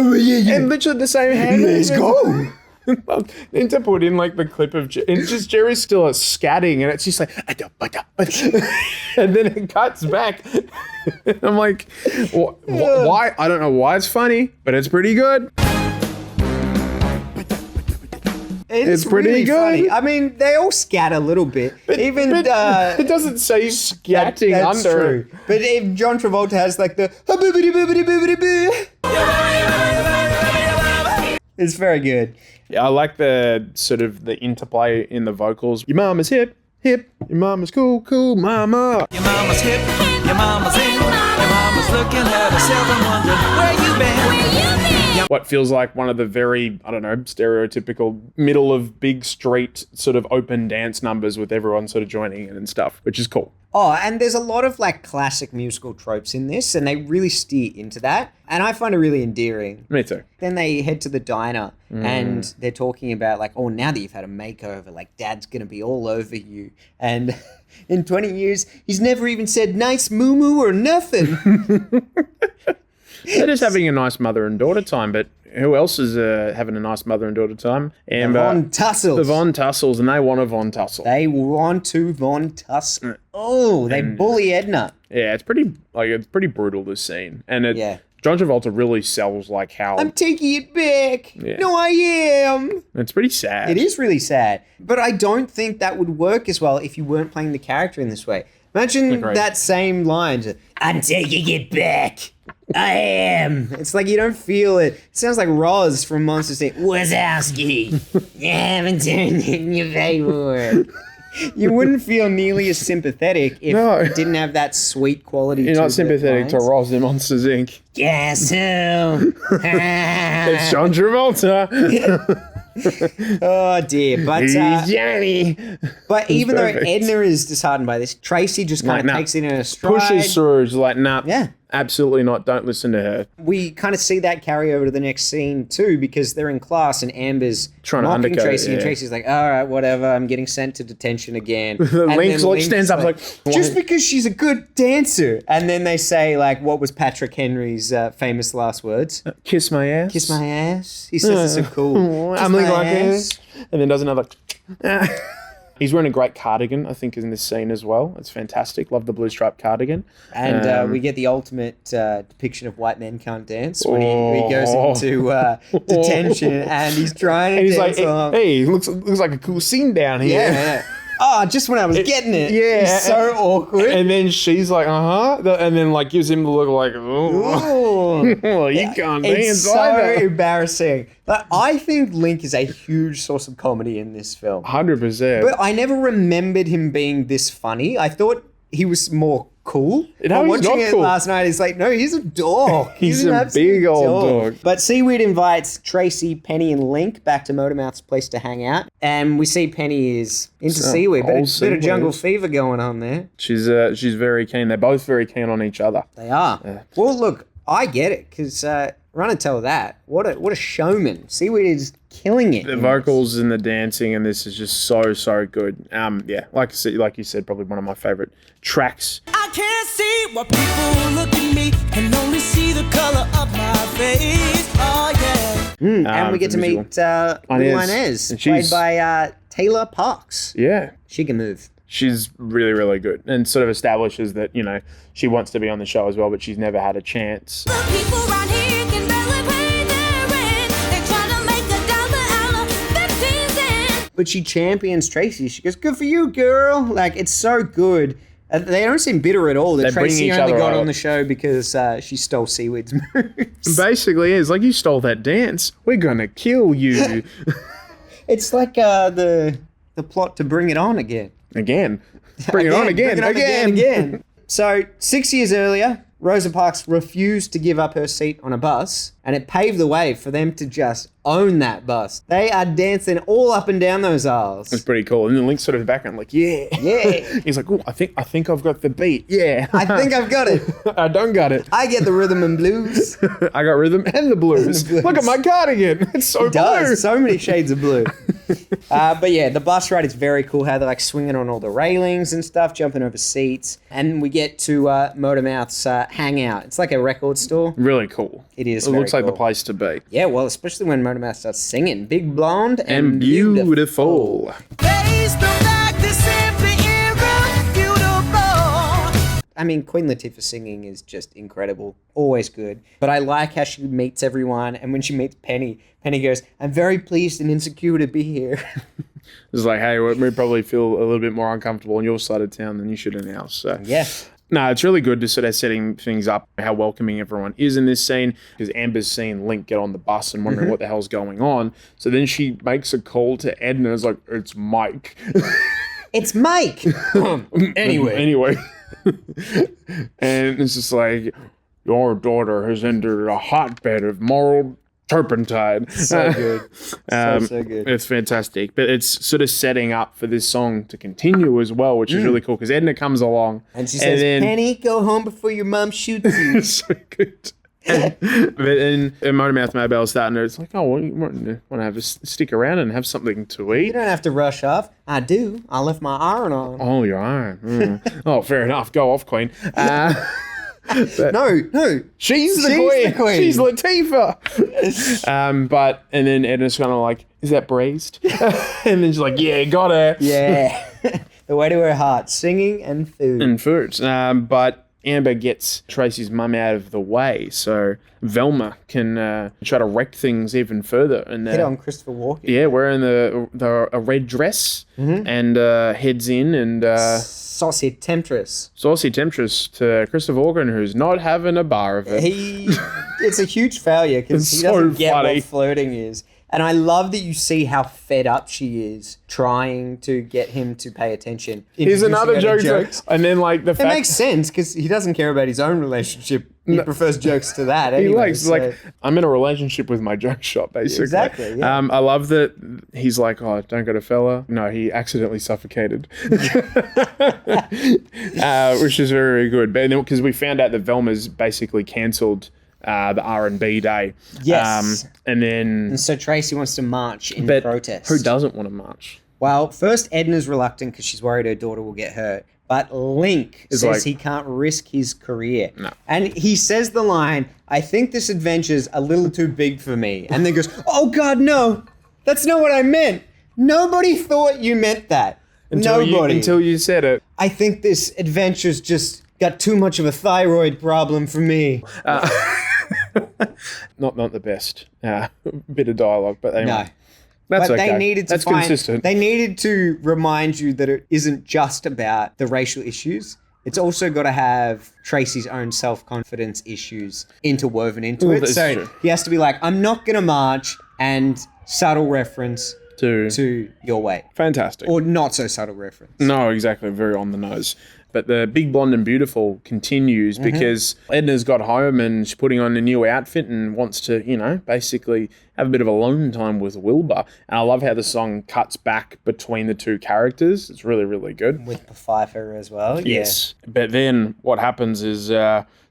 the same hand. Let's go. Then to put in the clip of it's just Jerry Stiller scatting, and it's just like, and then it cuts back. I'm like, why? I don't know why it's funny, but it's pretty good. It's pretty really good. Funny. I mean, they all scat a little bit. But it doesn't say scatting that's under. True. But if John Travolta has the it's very good. Yeah, I like the sort of the interplay in the vocals. Your mama's hip, your mama's cool, mama. Your mama's hip, your mama's in, your mama's looking at herself and wondering where you been. What feels like one of the very, stereotypical middle of big street sort of open dance numbers with everyone sort of joining in and stuff, which is cool. Oh, and there's a lot of classic musical tropes in this, and they really steer into that. And I find it really endearing. Me too. Then they head to the diner and they're talking about now that you've had a makeover, Dad's going to be all over you. And in 20 years, he's never even said nice moo-moo or nothing. They're just having a nice mother and daughter time, but who else is having a nice mother and daughter time? And the Von Tussles. The Von Tussles, and they want a Von Tussle. They want to Von Tussle. Oh, they bully Edna. Yeah, it's pretty brutal, this scene. And John Travolta really sells how... I'm taking it back. Yeah. No, I am. It's pretty sad. It is really sad. But I don't think that would work as well if you weren't playing the character in this way. Imagine that same line. I'm taking it back. I am. It's you don't feel it. It sounds like Roz from Monsters Inc. Wazowski. You haven't turned in your paperwork. You wouldn't feel nearly as sympathetic if it didn't have that sweet quality. You're not sympathetic to Roz in Monsters Inc. Guess who? It's John Travolta. Oh dear, but Johnny. But even though Edna is disheartened by this, Tracy just kind of takes it in a stride. Pushes through. She's like, nah, absolutely not. Don't listen to her. We kind of see that carry over to the next scene too, because they're in class and Amber's trying to mocking undercut Tracy, and Tracy's like, all right, whatever, I'm getting sent to detention again. Link stands up just because she's a good dancer. And then they say what was Patrick Henry's famous last words? Kiss my ass. Kiss my ass. He says it's so cool. I'm like ass. And then does another. He's wearing a great cardigan, I think, in this scene as well. It's fantastic. Love the blue striped cardigan. And we get the ultimate depiction of white men can't dance when he goes into detention and he's trying to dance along. Hey, looks like a cool scene down here. Yeah. oh, just when I was getting it. Yeah. He's so awkward. And then she's like, and then like gives him the look like, oh, Ooh. well, you can't It's dance so either. embarrassing. But I think Link is a huge source of comedy in this film. 100%. But I never remembered him being this funny. I thought he was more cool. No, But he's watching not it cool. last night, it's like, no, he's a dog. He's an a absolute big old dog. But Seaweed invites Tracy, Penny, and Link back to Motormouth's place to hang out. And we see Penny is into So, Seaweed. Bit old of Seaweed. jungle fever going on there. She's very keen. They're both very keen on each other. They are. Well, look, I get it, because run and tell that. What a showman. Seaweed is killing it. The vocals and the dancing and this is just so good. Yeah, like you said, probably one of my favorite tracks. I can't see what people look at me, can only see the color of my face. Oh yeah. And we get to the meet little Inez, And played she's- by Taylor Parks. Yeah. She can move. She's really, really good and sort of establishes that, she wants to be on the show as well, but she's never had a chance. The people around here can barely pay their rent. They try to make $1 out of 15 cents. But she champions Tracy. She goes, good for you, girl. Like, it's so good. They don't seem bitter at all. That They bring Tracy each only other got up. on the show because she stole Seaweed's moves. Basically, it's like, you stole that dance. We're going to kill you. It's like the plot to Bring It On again. Again. Bring it on again. Bring it on again. So 6 years earlier, Rosa Parks refused to give up her seat on a bus, and it paved the way for them to just own that bus. They are dancing all up and down those aisles. It's pretty cool. And then Link's sort of in the background, like, yeah. Yeah. He's like, oh, I think I've got the beat. Yeah. I think I've got it. I don't got it. I get the rhythm and blues. I got rhythm and the blues. blues. Look at my cardigan. It's so blue. Does so many shades of blue. But yeah, the bus ride is very cool. How they're like swinging on all the railings and stuff, jumping over seats, and we get to Motormouth's hangout. It's like a record store. Really cool. It is. It very looks like the cool. place to be. Yeah, well, especially when Motormouth starts singing, big blonde And beautiful. Face the fact is simply irrefutable. I mean, Queen Latifah singing is just incredible. Always good. But I like how she meets everyone, and when she meets Penny, Penny goes, I'm very pleased and insecure to be here. It's like, hey, we probably feel a little bit more uncomfortable on your side of town than you should in ours. So Yeah. No, it's really good to sort of setting things up, how welcoming everyone is in this scene, because Amber's seen Link get on the bus and wondering what the hell's going on. So then she makes a call to Edna. It's like, it's Mike. It's Mike! Anyway. And it's just like, your daughter has entered a hotbed of moral turpentine. So good. So good. It's fantastic. But it's sort of setting up for this song to continue as well, which is really cool, because Edna comes along. And she says, Penny, go home before your mom shoots you. It's so good. But then Motormouth Maybell's starting to, it's like, oh, well, you want to have a stick around and have something to You eat? don't have to rush off. I do. I left my iron on. Oh, your iron. Oh, fair enough. Go off, Queen. No. She's the queen. She's Latifah. And then Edna's kind of like, is that braised? And then she's like, yeah, got her. Yeah. The way to her heart. Singing and food. And food. But Amber gets Tracy's mum out of the way, so Velma can try to wreck things even further. And Hit on Christopher Walken. yeah, wearing a red dress and heads in and Saucy temptress. saucy temptress to Christopher Walken, who's not having a bar of it. It's a huge failure because It's he so doesn't get funny. what flirting is. And I love that you see how fed up she is trying to get him to pay attention. Here's introducing another her to joke. jokes. And then like the It fact makes sense because he doesn't care about his own relationship. He prefers jokes to that. he Anyway, likes so- like I'm in a relationship with my joke shop, basically. Exactly, yeah. I love that he's like, oh, don't go to fella. No, he accidentally suffocated, which is very, very good. But because we found out that Velma's basically cancelled the R&B day. Yes. And then, And so Tracy wants to march in but protest. who doesn't want to march? Well, first Edna's reluctant because she's worried her daughter will get hurt. But Link It's says like- he can't risk his career. No. And he says the line, I think this adventure's a little too big for me. And then goes, oh God, no. That's not what I meant. Nobody thought you meant that. Nobody. Until you said it. I think this adventure's just got too much of a thyroid problem for me. Not the best bit of dialogue, but anyway. That's but okay. they needed to That's consistent. They needed to remind you that it isn't just about the racial issues. It's also got to have Tracy's own self-confidence issues interwoven into it. So true. he has to be like, I'm not going to march, and subtle reference to your weight. Fantastic. Or not so subtle reference. No, exactly. Very on the nose. But the Big Blonde and Beautiful continues because Edna's got home and she's putting on a new outfit and wants to, basically have a bit of alone time with Wilbur. And I love how the song cuts back between the two characters. It's really, really good. With the Pfeiffer as well. Yes. But then what happens is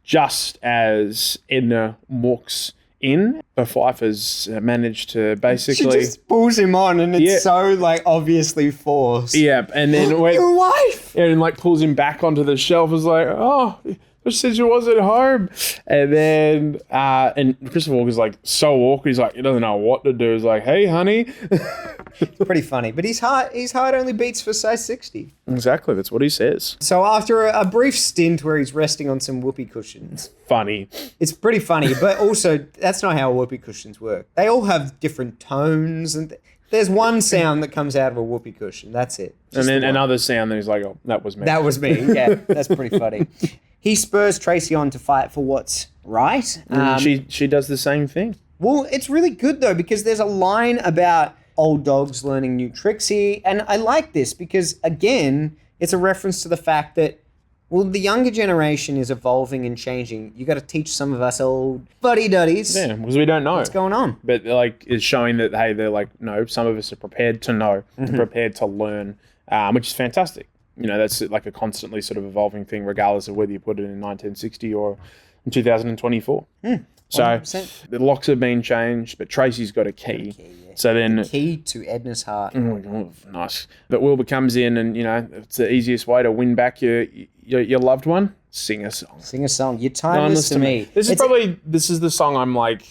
just as Edna walks in, the Pfeiffer's managed to basically... She just pulls him on and it's so, obviously forced. Yeah, and then... Your wife! And, pulls him back onto the shelf. Is like, oh, I said she wasn't home. And then... and Christopher Walken's, so awkward. He's like, he doesn't know what to do. He's like, hey, honey. It's pretty funny. But his heart only beats for size 60. Exactly, that's what he says. So after a brief stint where he's resting on some whoopee cushions... Funny. It's pretty funny, but also that's not how whoopee cushions work. They all have different tones, and there's one sound that comes out of a whoopee cushion. That's it. And then another sound, and he's like, oh, that was me. That was me. Yeah, that's pretty funny. He spurs Tracy on to fight for what's right. She does the same thing. Well, it's really good though, because there's a line about old dogs learning new tricks here, and I like this because again, it's a reference to the fact that the younger generation is evolving and changing. You got to teach some of us old fuddy-duddies. Yeah, because we don't know what's going on. But it's showing that, hey, they're no, some of us are prepared to know, and prepared to learn, which is fantastic. That's a constantly sort of evolving thing, regardless of whether you put it in 1960 or in 2024. So 100%. the locks have been changed, but Tracy's got a key. So then... The key to Edna's heart. Oh, nice. But Wilbur comes in and, it's the easiest way to win back your loved one. Sing a song. Sing a song. You're timeless to me. This is the song I'm like...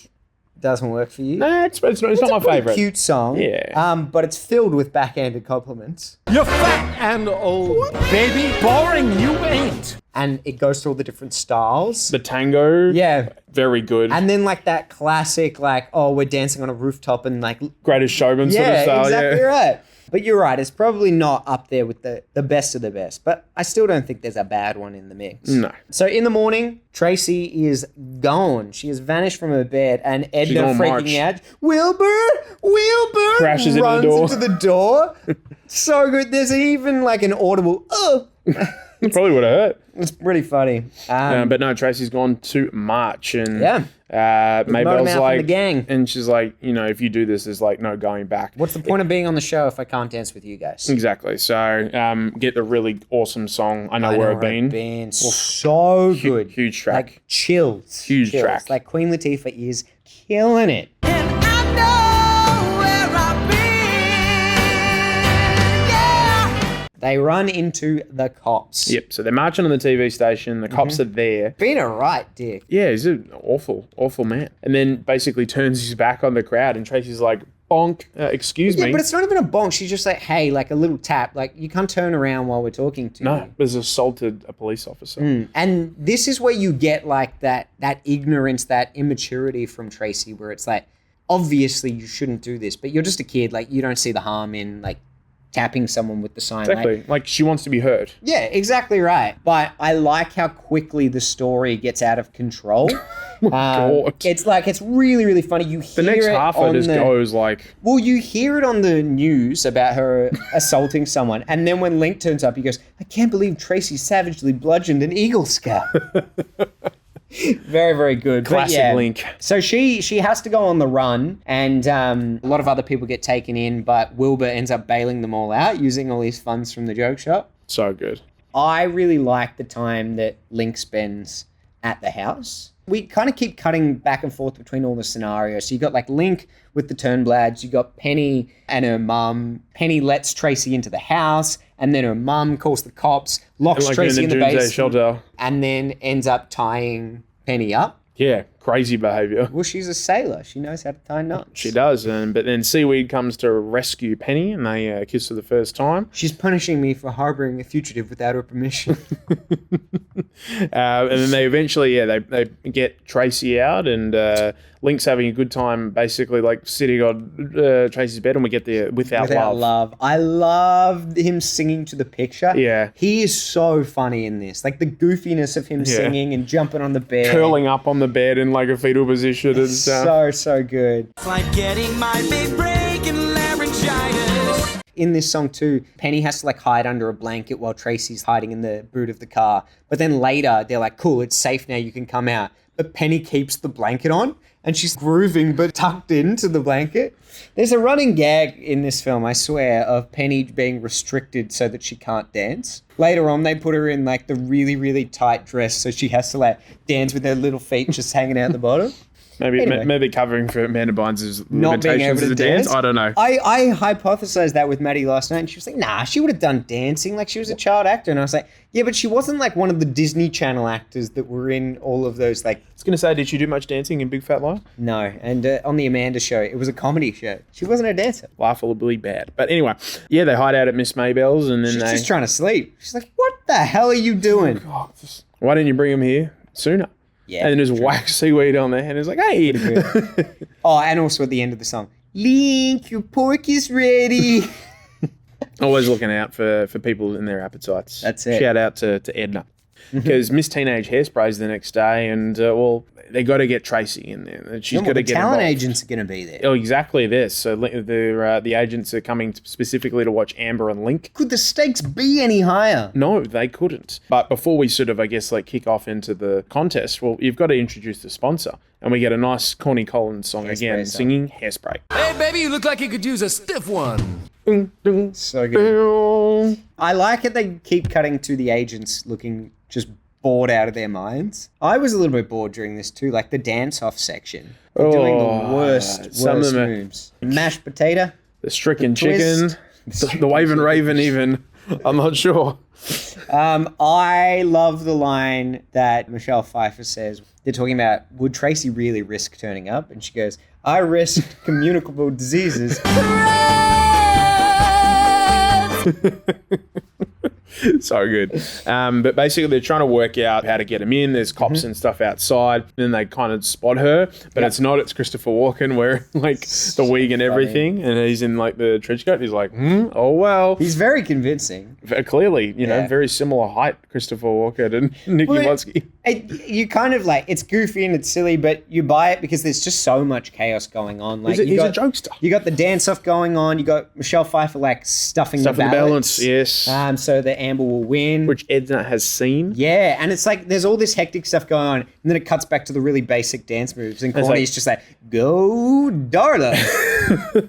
Doesn't work for you? Nah, it's not my favourite. Cute song. Yeah. But it's filled with backhanded compliments. You're fat and old, baby. Boring, you ain't. And it goes through all the different styles. The tango. Yeah. Very good. And then that classic, we're dancing on a rooftop and Greatest Showman sort of style. Yeah, exactly right. But you're right, it's probably not up there with the best of the best. But I still don't think there's a bad one in the mix. No. So in the morning, Tracy is gone. She has vanished from her bed, and Edna freaking out. Wilbur! Crashes runs into the door. So good. There's even an audible, oh! It probably would have hurt. It's pretty funny. But no, Tracy's gone to march, and Maybelle's from the gang. and she's like, if you do this, there's no going back. What's the point of being on the show if I can't dance with you guys? Exactly. So get the really awesome song, I Know Where I've Been. So good. Huge track. Chills. Huge track. Queen Latifah is killing it. And I know where I've been. Yeah. They run into the cops. Yep. So they're marching on the TV station. The cops are there. Being a right dick. Yeah, he's an awful, awful man. And then basically turns his back on the crowd, and Tracy's like, bonk, excuse me. Yeah, but it's not even a bonk. She's just like, hey, a little tap. You can't turn around while we're talking to you. No, has assaulted a police officer. And this is where you get that ignorance, that immaturity from Tracy, where it's obviously you shouldn't do this, but you're just a kid. You don't see the harm in tapping someone with the sign. Exactly. She wants to be heard. Yeah, exactly right. But I like how quickly the story gets out of control. God. It's really, really funny. You hear The next it half on of it just goes Well, you hear it on the news about her assaulting someone, and then when Link turns up, he goes, I can't believe Tracy savagely bludgeoned an Eagle Scout. Very, very good. Classic Link. So she has to go on the run, and a lot of other people get taken in, but Wilbur ends up bailing them all out using all his funds from the joke shop. So good. I really like the time that Link spends at the house. We kind of keep cutting back and forth between all the scenarios. So you got Link with the Turnblads, you got Penny and her mum. Penny lets Tracy into the house, and then her mum calls the cops, locks Tracy in the basement, shelter, and then ends up tying Penny up. Yeah, crazy behaviour. Well, she's a sailor. She knows how to tie knots. She does, but then Seaweed comes to rescue Penny, and they kiss for the first time. She's punishing me for harbouring a fugitive without her permission. And then they eventually, they get Tracy out, and Link's having a good time, basically like sitting on Tracy's bed, and we get there without love. I love him singing to the picture. Yeah. He is so funny in this. Like the goofiness of him singing and jumping on the bed. Curling up on the bed in like a fetal position and stuff. So good. It's like getting my big break in laryngitis. In this song too, Penny has to like hide under a blanket while Tracy's hiding in the boot of the car. But then later they're like, cool, it's safe now, you can come out. But Penny keeps the blanket on and she's grooving but tucked into the blanket. There's a running gag in this film, I swear, of Penny being restricted so that she can't dance. Later on, they put her in like the really, really tight dress so she has to like dance with her little feet just hanging out the bottom. Maybe covering for Amanda Bynes' Not being able limitations to as a dance. I don't know. I hypothesized that with Maddie last night, and she was like, nah, she would have done dancing. Like, she was a child actor. And I was like, yeah, but she wasn't like one of the Disney Channel actors that were in all of those, like... I was going to say, did she do much dancing in Big Fat Lie? No, and on the Amanda show, it was a comedy show. She wasn't a dancer. Laughably bad. But anyway, yeah, they hide out at Miss Maybell's, and then She's just trying to sleep. She's like, what the hell are you doing? Why didn't you bring him here sooner? Yeah, and then just whack Seaweed on there, and it's like, hey. Oh, and also at the end of the song, Link, your pork is ready. Always looking out for people in their appetites. That's it. Shout out to Edna. Because Miss Teenage Hairspray's the next day, and they got to get Tracy in there. And she's got to get talent involved. agents are going to be there. Oh, exactly this. So the agents are coming specifically to watch Amber and Link. Could the stakes be any higher? No, they couldn't. But before we sort of, I guess, like kick off into the contest, well, you've got to introduce the sponsor. And we get a nice Connie Collins song again, singing Hairspray. Hey, baby, you look like you could use a stiff one. So good. I like it they keep cutting to the agents looking just bored out of their minds. I was a little bit bored during this too, like the dance-off section. They're doing the worst moves. Mashed potato. The stricken chicken. The waving raven even. I'm not sure. I love the line that Michelle Pfeiffer says. They're talking about, would Tracy really risk turning up? And she goes, I risked communicable diseases. So good. But basically they're trying to work out how to get him in. There's cops and stuff outside. Then they kind of spot her, but it's not. It's Christopher Walken wearing like the wig and everything. And he's in like the trench coat. He's like, oh, well. He's very convincing. Clearly, you know, very similar height, Christopher Walken and Nicky Watsky. You kind of like, it's goofy and it's silly, but you buy it because there's just so much chaos going on. Like he's a jokester. You got the dance-off going on. You got Michelle Pfeiffer like stuffing the balance. Yes. So that Amber will win. Which Edna has seen. Yeah, and it's like there's all this hectic stuff going on, and then it cuts back to the really basic dance moves, and Corny's just like, go, Darla.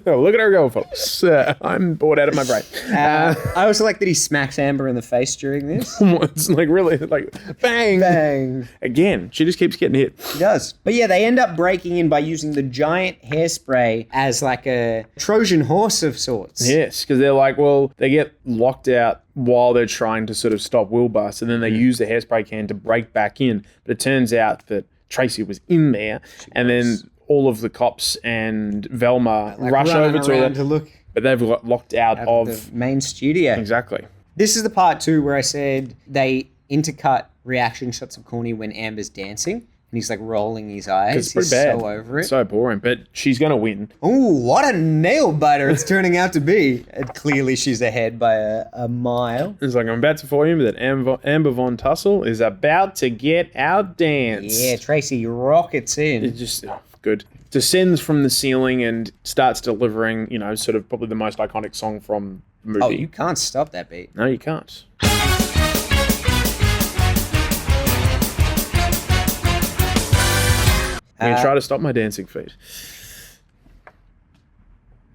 Oh, look at her go, folks. I'm bored out of my brain. I also like that he smacks Amber in the face during this. It's like really, like, bang. Bang. Again, she just keeps getting hit. She does. But yeah, they end up breaking in by using the giant hairspray as like a Trojan horse of sorts. Yes, because they're like, well, they get locked out while they're trying to sort of stop Wilbur, and then they use the hairspray can to break back in. But it turns out that Tracy was in there, then all of the cops and Velma rush over to look. But they've got locked out of the main studio. Exactly. This is the part too where I said they intercut reaction shots of Corny when Amber's dancing. And he's like rolling his eyes. It's pretty bad. So over it. So boring. But she's going to win. Ooh, what a nail biter it's turning out to be. And clearly she's ahead by a mile. It's like, I'm about to inform you that Amber Von Tussle is about to get outdanced. Yeah, Tracy rockets in. It's just good. Descends from the ceiling and starts delivering, you know, sort of probably the most iconic song from the movie. Oh, you can't stop that beat. No, you can't. I'm going to try to stop my dancing feet.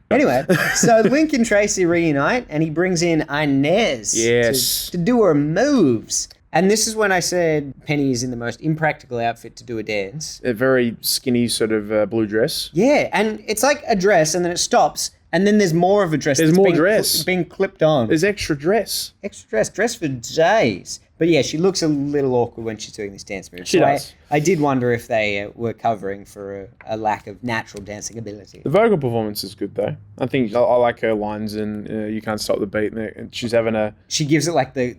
Anyway, so Link and Tracy reunite, and he brings in Inez to do her moves. And this is when I said Penny is in the most impractical outfit to do a dance. A very skinny sort of blue dress. Yeah, and it's like a dress, and then it stops, and then there's more of a dress. There's more dress. Being clipped on. There's extra dress. Extra dress for days. But yeah, she looks a little awkward when she's doing this dance move. She does. I did wonder if they were covering for a lack of natural dancing ability. The vocal performance is good though. I think I like her lines in "You Can't Stop the Beat," and she's having a. She gives it like the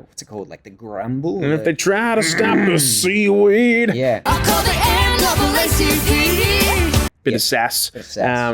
what's it called, like the grumble. And if they try to stop the seaweed, Yeah. I call the NAACP. bit of sass,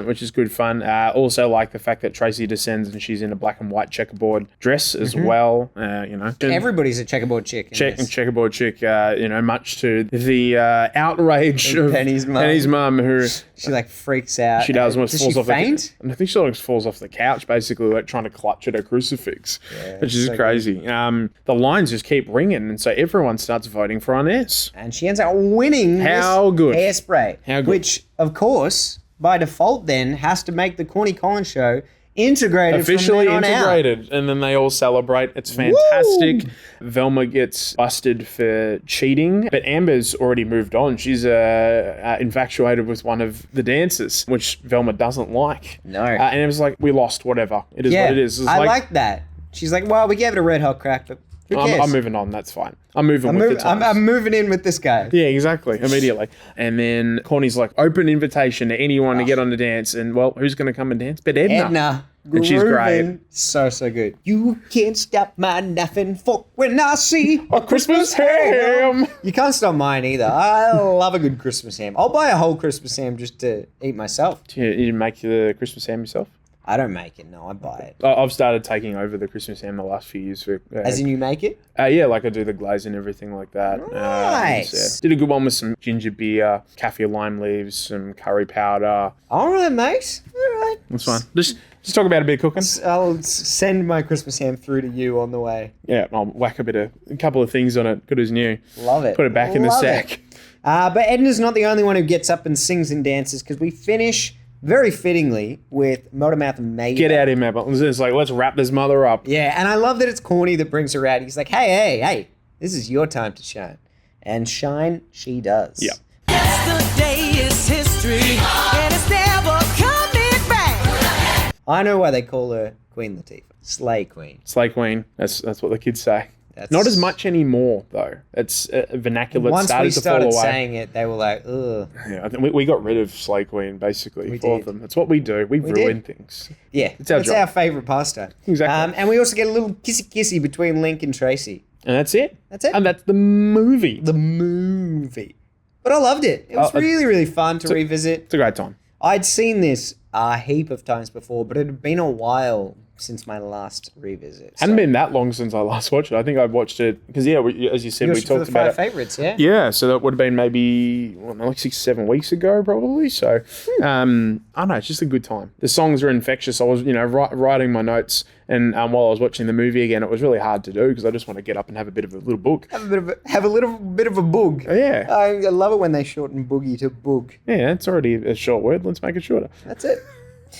which is good fun. Also like the fact that Tracy descends and she's in a black and white checkerboard dress as well. Everybody's a checkerboard chick. in this. Checkerboard chick. Much to the outrage of Penny's mum. Penny's mum, who She like freaks out. she does almost Does falls she off. faint? I think she almost falls off the couch, basically, like trying to clutch at her crucifix, which is so crazy. The lines just keep ringing, and so everyone starts voting for Inez. And she ends up winning How this good. Hairspray. How good. Which, of course, by default then, has to make the Corny Collins show integrated Officially from then on integrated, and then they all celebrate. It's fantastic. Velma gets busted for cheating, but Amber's already moved on. She's infatuated with one of the dancers, which Velma doesn't like. No. And it was like, we lost, whatever. It is Yeah, what it is. It's I like that. She's like, well, we gave it a red hot crack, but who cares? I'm moving on. That's fine. I'm moving with the times. I'm moving in with this guy. Yeah, exactly. Immediately. And then Corny's like, open invitation to anyone to get on the dance. And, well, who's going to come and dance? But Edna. Edna. And she's great. grooving. So good. You can't stop my nothing fork when I see A Christmas ham. You can't stop mine either. I love a good Christmas ham. I'll buy a whole Christmas ham just to eat myself. You didn't make the Christmas ham yourself? I don't make it, no, I buy it. I've started taking over the Christmas ham the last few years. For, As in you make it? yeah, like I do the glaze and everything like that. Nice. Did a good one with some ginger beer, kaffir lime leaves, some curry powder. All right, mate. All right. That's fine. Just talk about a bit of cooking. I'll send my Christmas ham through to you on the way. Yeah, I'll whack a couple of things on it. Good as new. Love it. Put it back in the Love sack. it. But Edna's not the only one who gets up and sings and dances, because we finish very fittingly with Motormouth and Mayday. Get out of here, man. It's like, let's wrap this mother up. Yeah, and I love that it's Corny that brings her out. He's like, hey, this is your time to shine. And shine she does. Yeah. Yesterday is history, and it's never coming back. I know why they call her Queen Latifah. Slay Queen. Slay Queen. That's what the kids say. That's- Not as much anymore, though. It's vernacular. Once we started to fall started away. saying it, they were like, ugh. Yeah, I think we got rid of Slay Queen, basically, We for did. them. That's what we do. We ruin did. things. Yeah, It's our that's job. our favourite pastime. Exactly. And we also get a little kissy between Link and Tracy. And that's it. That's it. And that's the movie. The movie. But I loved it. It was really, really fun to revisit. It's a great time. I'd seen this a heap of times before, but it had been a while since my last revisit. Hadn't been that long since I last watched it. I think I watched it because, as you said, we talked about it. Favourites, yeah? Yeah, so that would have been maybe like 6-7 weeks ago, probably. So, I don't know, it's just a good time. The songs are infectious. I was, writing my notes, and while I was watching the movie again, it was really hard to do because I just want to get up and have a bit of a little book. Have a little bit of a boog. Oh, yeah. I love it when they shorten boogie to boog. Yeah, it's already a short word. Let's make it shorter. That's it.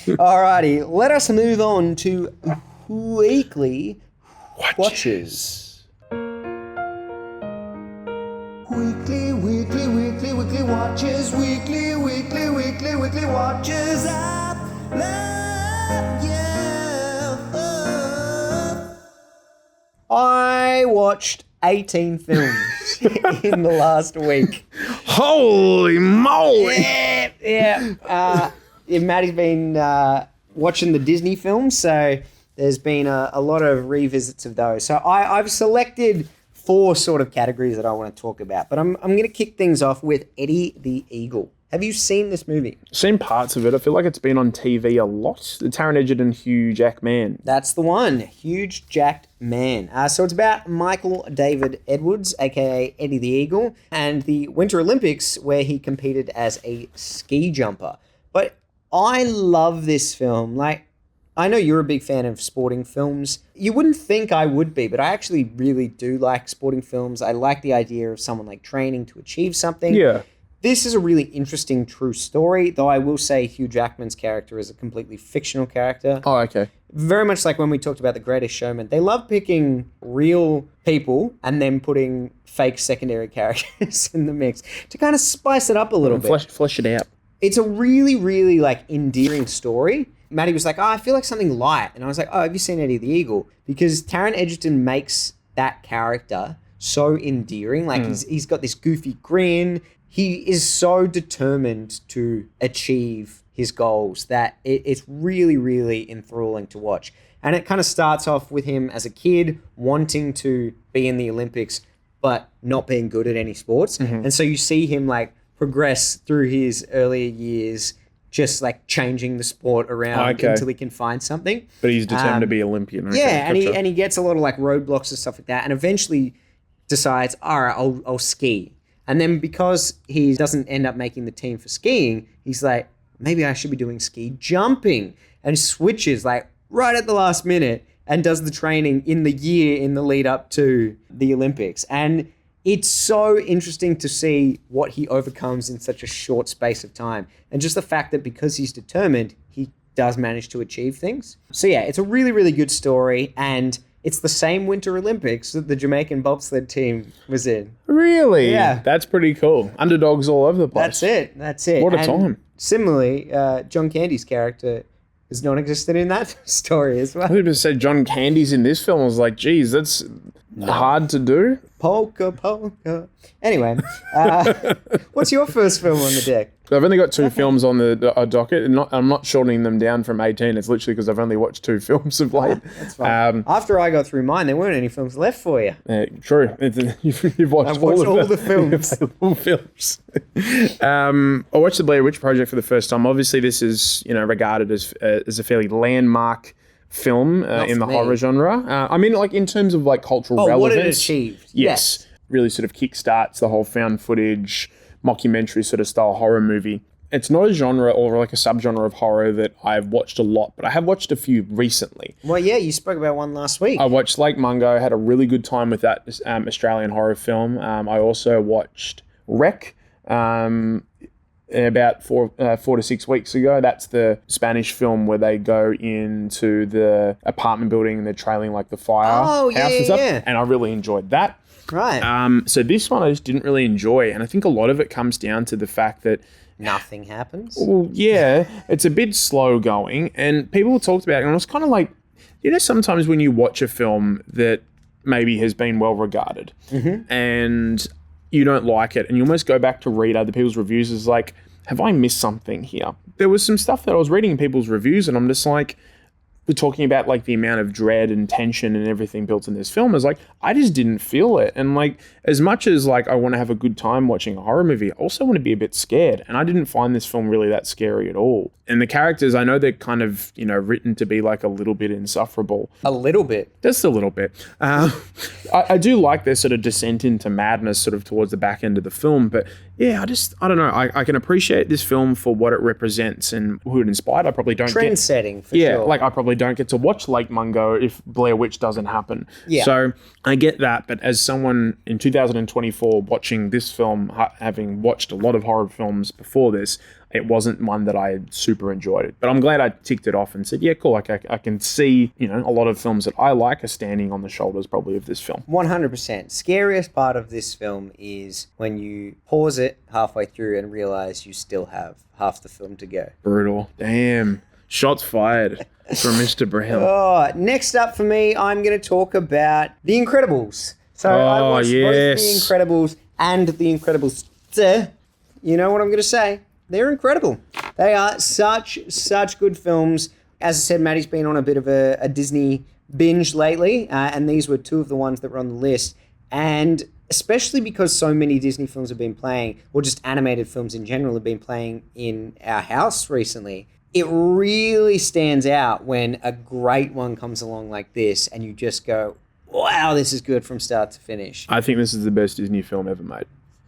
Alrighty, let us move on to weekly watches. Weekly watches. Weekly watches. I love you. I watched 18 films in the last week. Holy moly! Yeah. Maddie's been watching the Disney films, so there's been a lot of revisits of those. So I've selected 4 sort of categories that I want to talk about, but I'm going to kick things off with Eddie the Eagle. Have you seen this movie? Seen parts of it. I feel like it's been on TV a lot. The Taron Egerton, Hugh Jackman. That's the one. Huge jacked man. So it's about Michael David Edwards, aka Eddie the Eagle, and the Winter Olympics where he competed as a ski jumper. But I love this film. Like, I know you're a big fan of sporting films. You wouldn't think I would be, but I actually really do like sporting films. I like the idea of someone like training to achieve something. Yeah. This is a really interesting true story, though I will say Hugh Jackman's character is a completely fictional character. Oh, okay. Very much like when we talked about The Greatest Showman. They love picking real people and then putting fake secondary characters in the mix to kind of spice it up a little bit. Flesh it out. It's a really, really like endearing story. Maddie was like, I feel like something light. And I was like, have you seen Eddie the Eagle? Because Taron Egerton makes that character so endearing. Like he's got this goofy grin. He is so determined to achieve his goals that it's really, really enthralling to watch. And it kind of starts off with him as a kid wanting to be in the Olympics, but not being good at any sports. And so you see him like progress through his earlier years, just like changing the sport around until he can find something. But he's determined to be Olympian. Okay, Yeah, and gotcha. he gets a lot of like roadblocks and stuff like that, and eventually decides, all right, I'll ski. And then because he doesn't end up making the team for skiing, he's like, maybe I should be doing ski jumping, and switches like right at the last minute and does the training in the year in the lead up to the Olympics. And it's so interesting to see what he overcomes in such a short space of time. And just the fact that because he's determined, he does manage to achieve things. So yeah, it's a really, really good story. And it's the same Winter Olympics that the Jamaican bobsled team was in. Really? Yeah. That's pretty cool. Underdogs all over the place. That's it. What a And time. Similarly, John Candy's character is non-existent in that story as well. I think said John Candy's in this film. I was like, geez, that's hard to do. Polka. Anyway, what's your first film on the deck? I've only got two films on the docket. And I'm not shortening them down from 18. It's literally because I've only watched two films of late. That's fine. After I got through mine, there weren't any films left for you. True. You've watched, I've watched all the films. All films. I watched the Blair Witch Project for the first time. Obviously, this is regarded as a fairly landmark film in the me. horror genre. I mean, like in terms of like cultural relevance. What it achieved. Yes. Really sort of kickstarts the whole found footage, mockumentary sort of style horror movie. It's not a genre or like a subgenre of horror that I've watched a lot, but I have watched a few recently. Well, yeah, you spoke about one last week. I watched Lake Mungo, had a really good time with that Australian horror film. I also watched Wreck about four to 6 weeks ago. That's the Spanish film where they go into the apartment building and they're trailing like the firehouse and stuff. Yeah. And I really enjoyed that. Right. So this one I just didn't really enjoy. And I think a lot of it comes down to the fact that Nothing happens. well, yeah, it's a bit slow going, and people talked about it, and I was kind of like, sometimes when you watch a film that maybe has been well regarded, and you don't like it, and you almost go back to read other people's reviews, is like, have I missed something here? There was some stuff that I was reading in people's reviews, and I'm just like, we're talking about like the amount of dread and tension and everything built in this film. Is like, I just didn't feel it. And like, as much as like I want to have a good time watching a horror movie, I also want to be a bit scared. And I didn't find this film really that scary at all. And the characters, I know they're kind of, written to be like a little bit insufferable. A little bit. Just a little bit. I do like their sort of descent into madness sort of towards the back end of the film. But yeah, I don't know. I can appreciate this film for what it represents and who it inspired. I probably don't Trend setting, for yeah, sure. like I probably don't get to watch Lake Mungo if Blair Witch doesn't happen. Yeah. So I get that, but as someone in 2024 watching this film, having watched a lot of horror films before this, it wasn't one that I super enjoyed it. But I'm glad I ticked it off and said, yeah, cool. Like I can see, a lot of films that I like are standing on the shoulders probably of this film. 100%. Scariest part of this film is when you pause it halfway through and realize you still have half the film to go. Brutal. Damn. Shots fired from Mr. Brown. Oh, next up for me, I'm going to talk about The Incredibles. So I watched both The Incredibles and The Incredibles. You know what I'm going to say? They're incredible. They are such good films. As I said, Maddie's been on a bit of a Disney binge lately, and these were two of the ones that were on the list. And especially because so many Disney films have been playing, or just animated films in general have been playing in our house recently, it really stands out when a great one comes along like this, and you just go, wow, this is good from start to finish. I think this is the best Disney film ever made.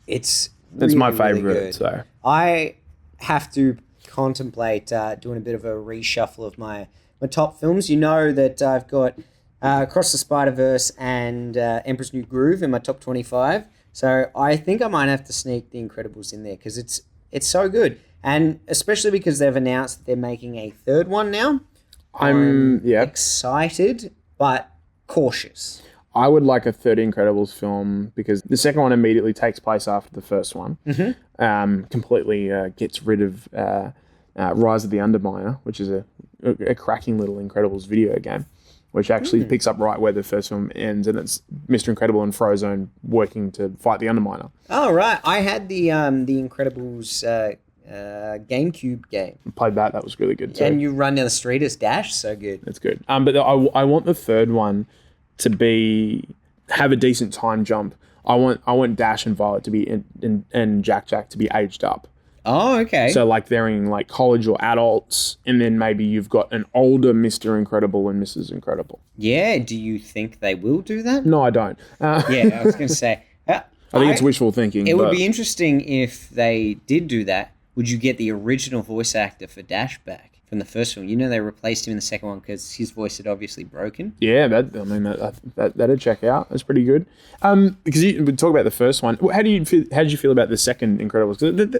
It's really, my favorite. Really good. So I have to contemplate doing a bit of a reshuffle of my top films. You know that I've got Across the Spider-Verse and Emperor's New Groove in my top 25. So I think I might have to sneak The Incredibles in there because it's so good. And especially because they've announced that they're making a third one now. I'm excited, but cautious. I would like a third Incredibles film because the second one immediately takes place after the first one. Completely gets rid of Rise of the Underminer, which is a cracking little Incredibles video game. which actually picks up right where the first film ends, and it's Mr. Incredible and Frozone working to fight the Underminer. Oh, right. I had the Incredibles GameCube game. Played that. That was really good too. And you run down the street as Dash. So good. That's good. But I want the third one to have a decent time jump. I want Dash and Violet to be and Jack to be aged up. Oh, okay. So like they're in like college or adults, and then maybe you've got an older Mr. Incredible and Mrs. Incredible. Yeah. Do you think they will do that? No, I don't. Yeah, I was going to say. I think it's wishful thinking. It would be interesting if they did do that. Would you get the original voice actor for Dash back from the first film? You know they replaced him in the second one because his voice had obviously broken. Yeah, that'd check out. That's pretty good. Because we talk about the first one. How did you feel about the second Incredibles?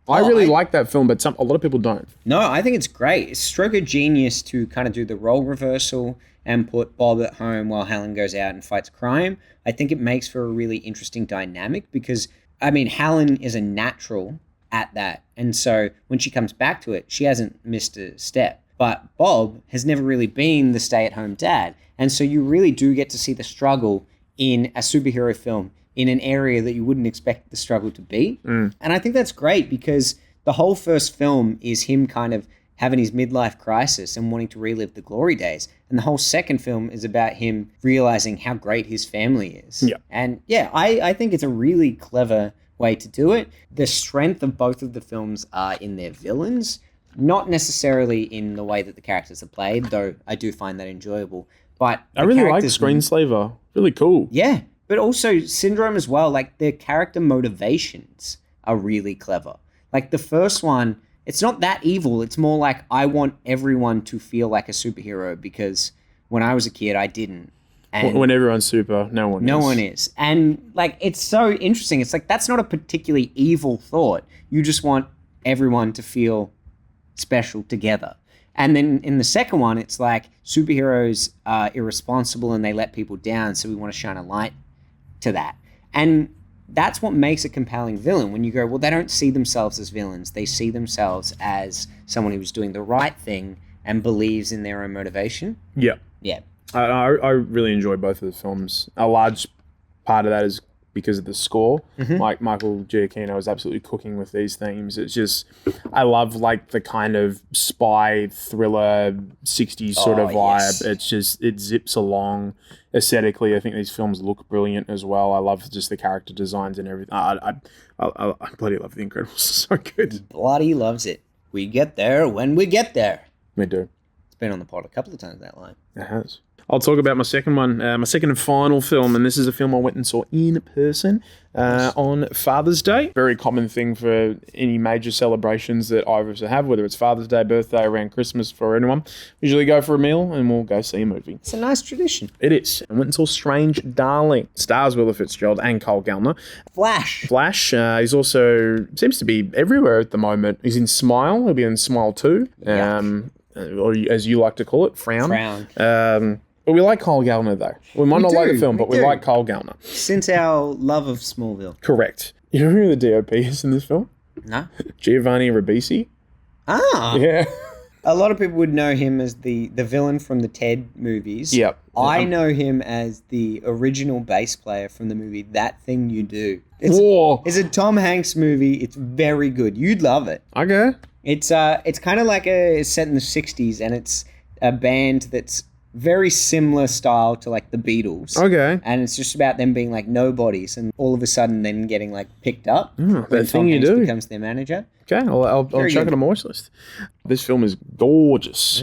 I really like that film, but a lot of people don't. No, I think it's great. It's a stroke of genius to kind of do the role reversal and put Bob at home while Helen goes out and fights crime. I think it makes for a really interesting dynamic because, I mean, Helen is a natural at that. And so when she comes back to it, she hasn't missed a step. But Bob has never really been the stay-at-home dad. And so you really do get to see the struggle in a superhero film in an area that you wouldn't expect the struggle to be. And I think that's great because the whole first film is him kind of having his midlife crisis and wanting to relive the glory days. And the whole second film is about him realizing how great his family is. Yeah. And yeah, I think it's a really clever way to do it. The strength of both of the films are in their villains, not necessarily in the way that the characters are played, though I do find that enjoyable. But I really like Screenslaver. Really cool. Yeah, but also Syndrome as well. Like their character motivations are really clever. Like the first one, it's not that evil. It's more like I want everyone to feel like a superhero because when I was a kid, I didn't. And when everyone's super, no one is. And like, it's so interesting. It's like, that's not a particularly evil thought. You just want everyone to feel special together. And then in the second one, it's like superheroes are irresponsible and they let people down. So we want to shine a light to that. And that's what makes a compelling villain. When you go, well, they don't see themselves as villains. They see themselves as someone who's doing the right thing and believes in their own motivation. Yeah. Yeah. I really enjoy both of the films. A large part of that is because of the score. Like Michael Giacchino is absolutely cooking with these themes. It's just, I love like the kind of spy thriller 60s sort of vibe. Yes. It's just, it zips along aesthetically. I think these films look brilliant as well. I love just the character designs and everything. I bloody love The Incredibles. It's so good. Bloody loves it. We get there when we get there. We do. It's been on the pod a couple of times, that line. It has. I'll talk about my second one, my second and final film, and this is a film I went and saw in person on Father's Day. Very common thing for any major celebrations that I ever have, whether it's Father's Day, birthday, around Christmas for anyone. We usually go for a meal and we'll go see a movie. It's a nice tradition. It is. I went and saw Strange Darling. Stars Willa Fitzgerald and Cole Gallner. Flash. He's also, seems to be everywhere at the moment. He's in Smile. He'll be in Smile 2. Or as you like to call it, Frown. But we like Cole Gallner, though. We might not like the film, but we like Cole Gallner. Since our love of Smallville. Correct. You know who the DOP is in this film? No. Giovanni Ribisi. Ah. Yeah. A lot of people would know him as the villain from the Ted movies. Yep. I know him as the original bass player from the movie That Thing You Do. Whoa. It's a Tom Hanks movie. It's very good. You'd love it. Okay. It's kind of like it's set in the 60s, and it's a band that's very similar style to like the Beatles. Okay. And it's just about them being like nobodies and all of a sudden then getting like picked up. That Thing You Do becomes their manager. Okay, I'll chuck it on my watch list. This film is gorgeous.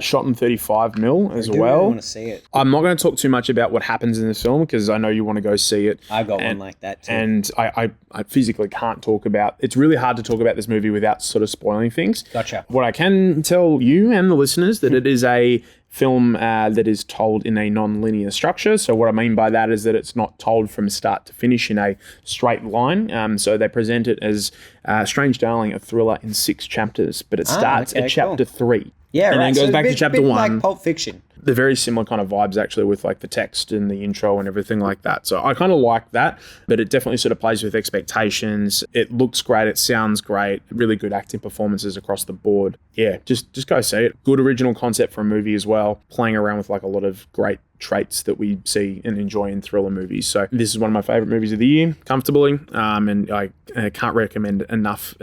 Shot in 35mm as well. I want to see it. I'm not going to talk too much about what happens in this film because I know you want to go see it. I got one like that too. And I physically can't talk about. It's really hard to talk about this movie without sort of spoiling things. Gotcha. What I can tell you and the listeners that it is a film that is told in a non-linear structure. So what I mean by that is that it's not told from start to finish in a straight line. So they present it as Strange Darling, a thriller in 6 chapters, but it starts at chapter 3. Yeah, and right. then goes So back to bit chapter 1. like Pulp Fiction. they're very similar kind of vibes actually with like the text and the intro and everything like that. So I kind of like that, but it definitely sort of plays with expectations. It looks great. It sounds great. Really good acting performances across the board. Yeah, just go see it. Good original concept for a movie as well. Playing around with like a lot of great traits that we see and enjoy in thriller movies. So this is one of my favorite movies of the year, comfortably. And I can't recommend enough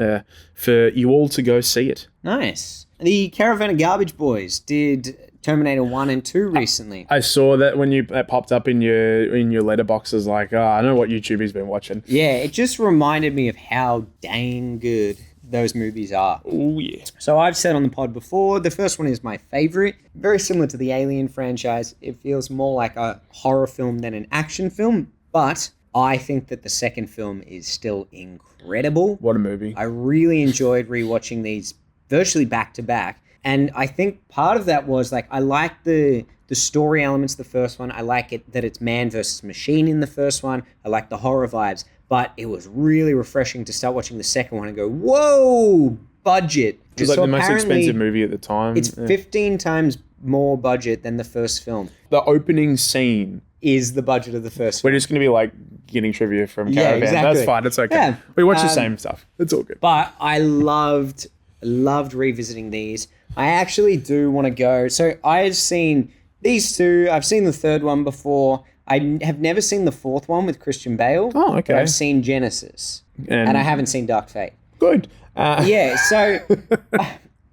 for you all to go see it. Nice. The Caravan of Garbage Boys did Terminator 1 and 2 recently. I saw that when it popped up in your letterboxes, like, I know what YouTube has been watching. Yeah, it just reminded me of how dang good those movies are. Oh, yeah. So I've said on the pod before, the first one is my favorite. Very similar to the Alien franchise. It feels more like a horror film than an action film, but I think that the second film is still incredible. What a movie. I really enjoyed rewatching these virtually back to back. And I think part of that was like, I like the story elements of the first one. I like it that it's man versus machine in the first one. I like the horror vibes. But it was really refreshing to start watching the second one and go, whoa, budget. It was like the most expensive movie at the time. It's 15 times more budget than the first film. The opening scene is the budget of the first film. We're just going to be like getting trivia from Caravan. Exactly. That's fine. It's okay. Yeah. We watch the same stuff. It's all good. But I loved revisiting these. I actually do want to go. So I've seen these two. I've seen the third one before. I have never seen the fourth one with Christian Bale. Oh, okay. But I've seen Genesis. And I haven't seen Dark Fate. Good. Yeah, so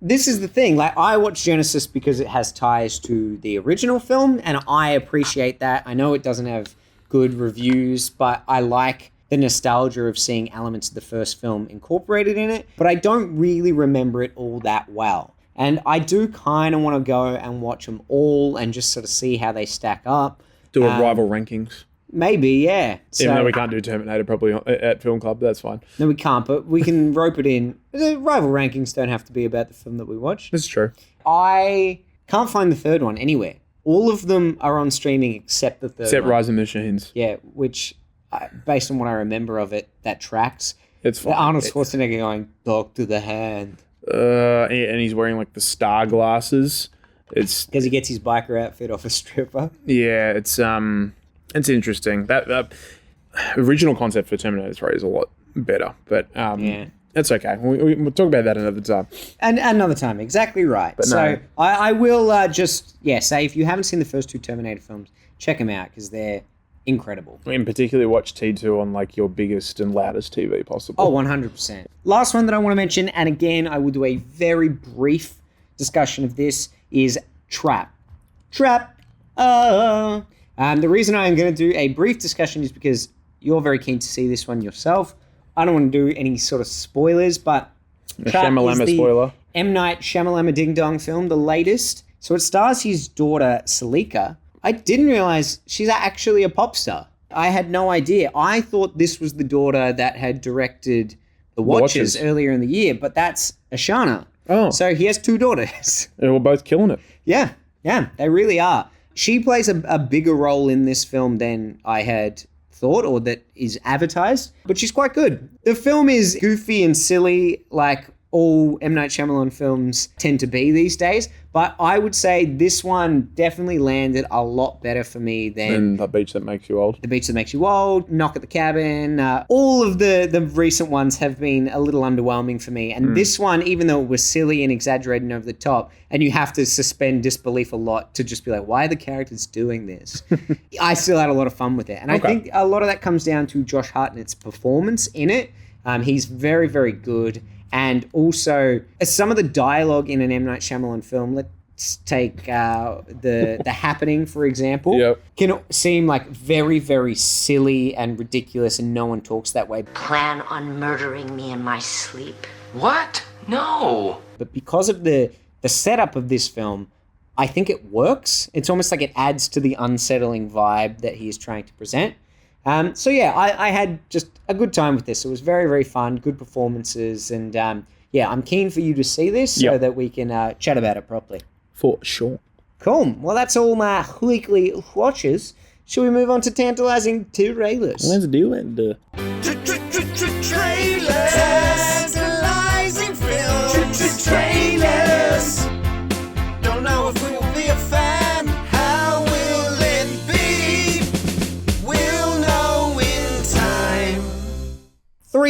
this is the thing. Like, I watch Genesis because it has ties to the original film, and I appreciate that. I know it doesn't have good reviews, but I like the nostalgia of seeing elements of the first film incorporated in it, but I don't really remember it all that well. And I do kind of want to go and watch them all and just sort of see how they stack up. Do a rival rankings. Maybe, yeah. Even though we can't do Terminator probably at Film Club, that's fine. No, we can't, but we can rope it in. The rival rankings don't have to be about the film that we watch. That's true. I can't find the third one anywhere. All of them are on streaming except the third one. Except Rise of the Machines. Yeah, which, based on what I remember of it, that tracks. It's fine. Arnold Schwarzenegger going, "Talk to the hand." And he's wearing like the star glasses. It's because he gets his biker outfit off a stripper. Yeah, it's interesting. That original concept for Terminator 3 is a lot better, but yeah, it's okay. We'll talk about that another time. And another time, exactly right. But so no. I will just say if you haven't seen the first two Terminator films, check them out because they're incredible. In particular, watch T2 on like your biggest and loudest TV possible. Oh, 100%. Last one that I want to mention, and again, I will do a very brief discussion of this, is Trap. The reason I'm going to do a brief discussion is because you're very keen to see this one yourself. I don't want to do any sort of spoilers, but Trap is the spoiler. M. Night Shyamalan Ding Dong film, the latest. So it stars his daughter, Salika. I didn't realize she's actually a pop star. I had no idea. I thought this was the daughter that had directed The Watchers earlier in the year, but that's Ashana. Oh. So he has two daughters. They were both killing it. Yeah, they really are. She plays a bigger role in this film than I had thought or that is advertised, but she's quite good. The film is goofy and silly like all M. Night Shyamalan films tend to be these days, but I would say this one definitely landed a lot better for me than The Beach That Makes You Old. The Beach That Makes You Old, Knock at the Cabin. All of the recent ones have been a little underwhelming for me, and this one, even though it was silly and exaggerated and over the top, and you have to suspend disbelief a lot to just be like, why are the characters doing this? I still had a lot of fun with it, and I think a lot of that comes down to Josh Hartnett's performance in it. He's very, very good. And also, some of the dialogue in an M. Night Shyamalan film, let's take The Happening, for example, can seem like very, very silly and ridiculous, and no one talks that way. Plan on murdering me in my sleep? What? No. But because of the setup of this film, I think it works. It's almost like it adds to the unsettling vibe that he is trying to present. So yeah, I had just a good time with this. It was very, very fun, good performances, and I'm keen for you to see this so that we can chat about it properly. For sure. Cool. Well, that's all my weekly watches. Shall we move on to Tantalising Trailers? Let's do it. Tantalizing film. Trailers. Don't know if we will be a fan.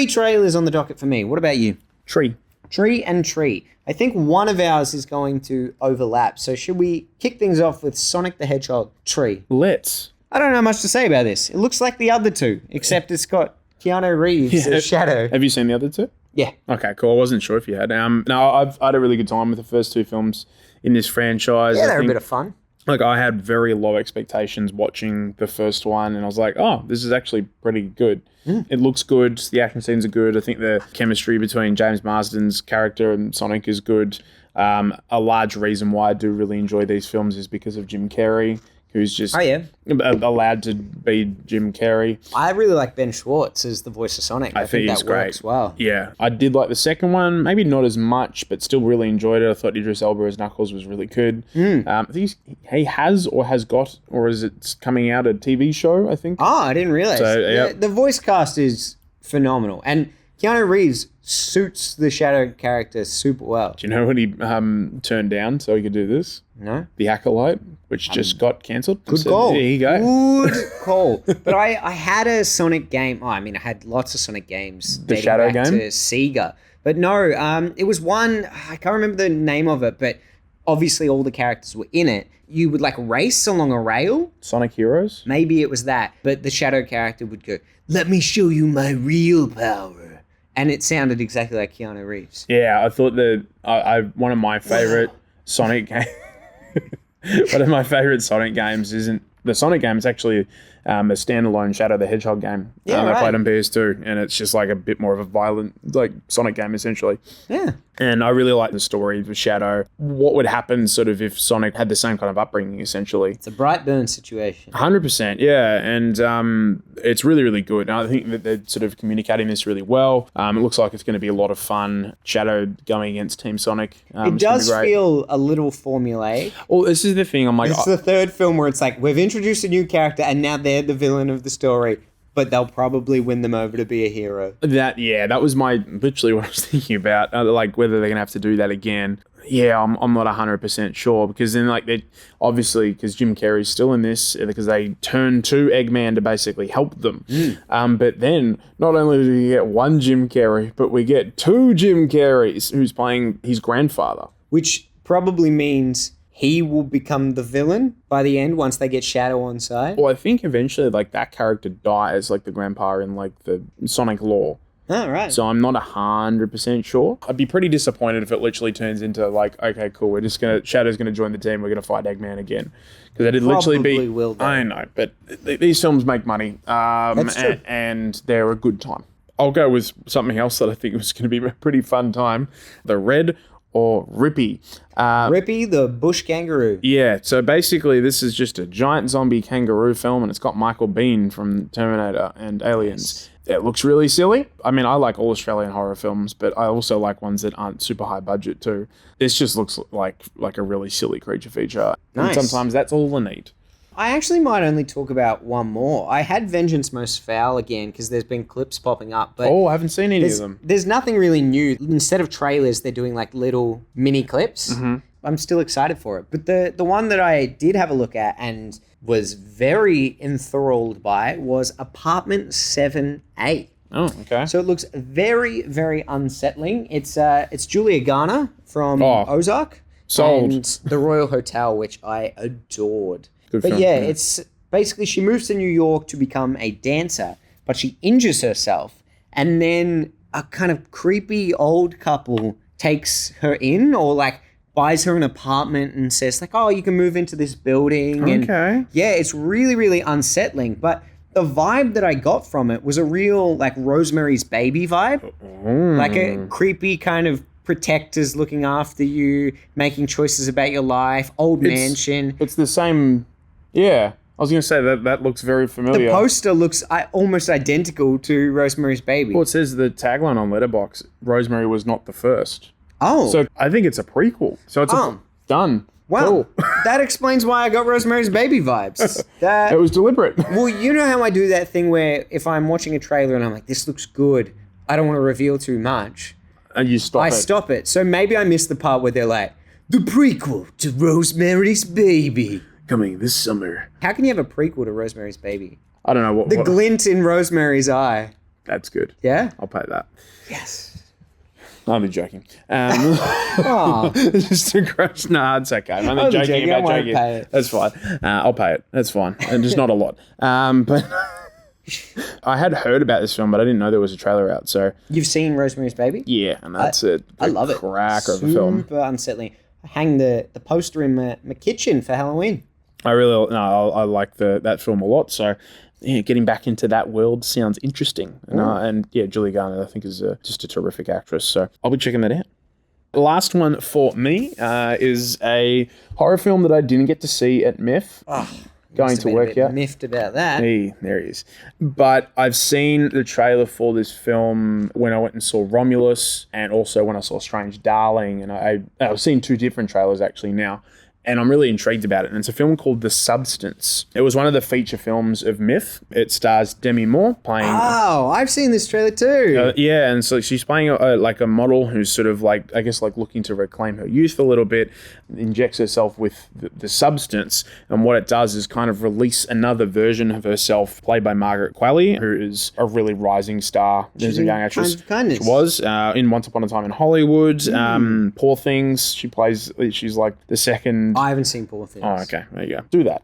3 trailers on the docket for me. What about you? Tree. Tree and tree. I think one of ours is going to overlap. So should we kick things off with Sonic the Hedgehog tree? Let's. I don't know much to say about this. It looks like the other two, except it's got Keanu Reeves as Shadow. Have you seen the other two? Yeah. Okay, cool. I wasn't sure if you had. No, I've had a really good time with the first 2 films in this franchise. Yeah, they're a bit of fun. Like, I had very low expectations watching the first one, and I was like, oh, this is actually pretty good. It looks good. The action scenes are good. I think the chemistry between James Marsden's character and Sonic is good. A large reason why I do really enjoy these films is because of Jim Carrey, who's just allowed to be Jim Carrey. I really like Ben Schwartz as the voice of Sonic. I think he's that great. works well. Yeah. I did like the second one, maybe not as much, but still really enjoyed it. I thought Idris Elba as Knuckles was really good. I think he has got, or is it coming out, a TV show, I think? Oh, I didn't realize. So, The voice cast is phenomenal. And Keanu Reeves suits the Shadow character super well. Do you know what he turned down so he could do this? No. The Acolyte, which just got cancelled. Good So, call. There you go. Good call. But I had a Sonic game. I had lots of Sonic games. The Shadow back game? to Sega. But no, it was one, I can't remember the name of it, but obviously all the characters were in it. You would like race along a rail. Sonic Heroes? Maybe it was that. But the Shadow character would go, "Let me show you my real power." And it sounded exactly like Keanu Reeves. Yeah, I thought that one of my favorite Sonic games. One of my favorite Sonic games isn't the Sonic game. It's actually a standalone Shadow the Hedgehog game. I played on PS2, and it's just like a bit more of a violent, like, Sonic game essentially. Yeah. And I really like the story of Shadow. What would happen sort of if Sonic had the same kind of upbringing, essentially? It's a Brightburn situation. 100%, yeah. And it's really, really good. And I think that they're sort of communicating this really well. It looks like it's going to be a lot of fun. Shadow going against Team Sonic. It does feel a little formulaic. Well, this is the thing. I'm like... It's the third film where it's like, we've introduced a new character and now they're the villain of the story, but they'll probably win them over to be a hero. That was literally what I was thinking about, like whether they're going to have to do that again. Yeah, I'm not 100% sure, because then like they obviously, because Jim Carrey's still in this, because they turn to Eggman to basically help them. But then not only do we get one Jim Carrey, but we get 2 Jim Carreys who's playing his grandfather. Which probably means he will become the villain by the end once they get Shadow on side. Well, I think eventually like that character dies, like the grandpa in like the Sonic lore. Oh, right. So I'm not 100% sure. I'd be pretty disappointed if it literally turns into like, okay, cool, Shadow's gonna join the team, we're gonna fight Eggman again. Because it'd literally be... Will, though. I know, but these films make money. That's true. And they're a good time. I'll go with something else that I think was gonna be a pretty fun time. The Red or Rippy. Rippy, the bush kangaroo. Yeah, so basically this is just a giant zombie kangaroo film, and it's got Michael Biehn from Terminator and Aliens. It looks really silly. I mean, I like all Australian horror films, but I also like ones that aren't super high budget too. This just looks like a really silly creature feature. Nice. And sometimes that's all I need. I actually might only talk about one more. I had Vengeance Most Foul again because there's been clips popping up. But I haven't seen any of them. There's nothing really new. Instead of trailers, they're doing like little mini clips. Mm-hmm. I'm still excited for it. But the one that I did have a look at and was very enthralled by was Apartment 7A. Oh, okay. So it looks very, very unsettling. It's Julia Garner from Ozark. Sold. And The Royal Hotel, which I adored. Good But film, yeah, it's basically she moves to New York to become a dancer, but she injures herself. And then a kind of creepy old couple takes her in, or like buys her an apartment and says like, oh, you can move into this building. Okay. And yeah, it's really, really unsettling. But the vibe that I got from it was a real like Rosemary's Baby vibe. Like a creepy kind of protectors looking after you, making choices about your life, mansion. It's the same... Yeah. I was going to say that looks very familiar. The poster looks almost identical to Rosemary's Baby. Well, it says the tagline on Letterboxd, Rosemary was not the first. Oh. So I think it's a prequel. So it's done. Wow. Cool. That explains why I got Rosemary's Baby vibes. It was deliberate. Well, you know how I do that thing where if I'm watching a trailer and I'm like, this looks good, I don't want to reveal too much. And you stop it. I stop it. So maybe I missed the part where they're like, the prequel to Rosemary's Baby. Coming this summer. How can you have a prequel to Rosemary's Baby? I don't know what... The glint in Rosemary's eye. That's good. Yeah? I'll pay that. Yes. I'm only joking. Oh. Just a crush. No, it's okay. I'm only joking I about won't joking. pay it. That's fine. I'll pay it. That's fine. And just not a lot. But I had heard about this film, but I didn't know there was a trailer out. So You've seen Rosemary's Baby? yeah, and that's it. I love it. Cracker of a film. Super unsettling. I hang the poster in my kitchen for Halloween. I like that film a lot. So yeah, getting back into that world sounds interesting. And yeah, Julie Garner I think is just a terrific actress. So I'll be checking that out. The last one for me is a horror film that I didn't get to see at MIF. Going to work out. Miffed about that. Hey, there he is. But I've seen the trailer for this film when I went and saw Romulus, and also when I saw Strange Darling, and I've seen 2 different trailers actually now. And I'm really intrigued about it. And it's a film called The Substance. It was one of the feature films of Myth. It stars Demi Moore playing... Oh, I've seen this trailer too. Yeah, and so she's playing a model who's sort of like, I guess, like looking to reclaim her youth a little bit, injects herself with the substance. And what it does is kind of release another version of herself, played by Margaret Qualley, who is a really rising star. She's a young actress. Kinds of Kindness. She was in Once Upon a Time in Hollywood. Poor Things. She's like the second... I haven't seen Poor Things. Oh, okay. There you go. Do that.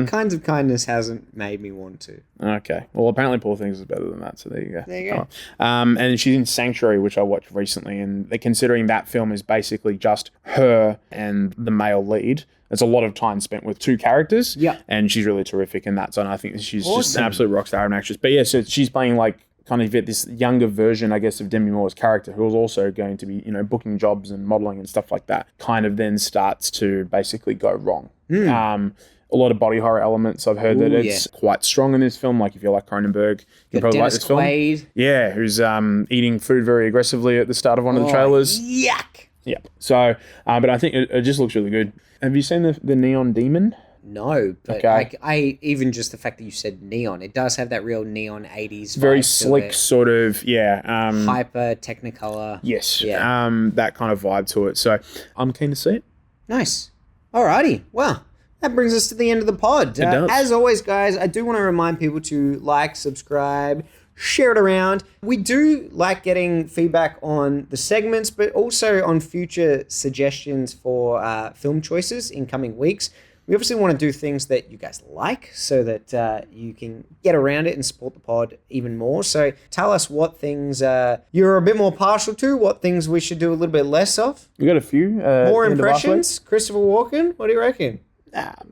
Kinds of Kindness hasn't made me want to. Okay. Well, apparently Poor Things is better than that, so there you go. There you go. And she's in Sanctuary, which I watched recently, and they're considering that film is basically just her and the male lead. There's a lot of time spent with 2 characters. Yeah. And she's really terrific in that, so I think she's just an absolute rock star and actress. But yeah, so she's playing like kind of this younger version, I guess, of Demi Moore's character, who was also going to be, booking jobs and modeling and stuff like that, kind of then starts to basically go wrong. A lot of body horror elements. I've heard that it's quite strong in this film. Like if you like Cronenberg, you probably like this film. Quaid. Yeah, who's eating food very aggressively at the start of one of the trailers. Yuck. Yeah. So, but I think it just looks really good. Have you seen the Neon Demon? No, but Okay. I even just the fact that you said neon, it does have that real neon 80s Very vibe slick, to it. sort of, Hyper Technicolor. yes. Yeah. That kind of vibe to it. So I'm keen to see it. Nice. Alrighty. Well, that brings us to the end of the pod. It does. As always, guys, I do want to remind people to like, subscribe, share it around. We do like getting feedback on the segments, but also on future suggestions for film choices in coming weeks. We obviously want to do things that you guys like so that you can get around it and support the pod even more. So tell us what things you're a bit more partial to, what things we should do a little bit less of. We got a few. More impressions? Christopher Walken? What do you reckon? That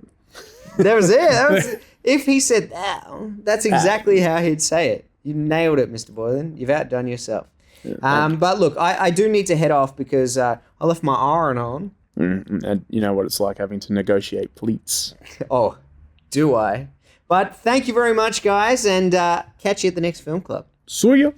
was it. If he said that, that's exactly how he'd say it. You nailed it, Mr. Boylan. You've outdone yourself. But look, I do need to head off because I left my iron on. And you know what it's like having to negotiate pleats. Oh, do I? But thank you very much, guys, and catch you at the next film club. See ya.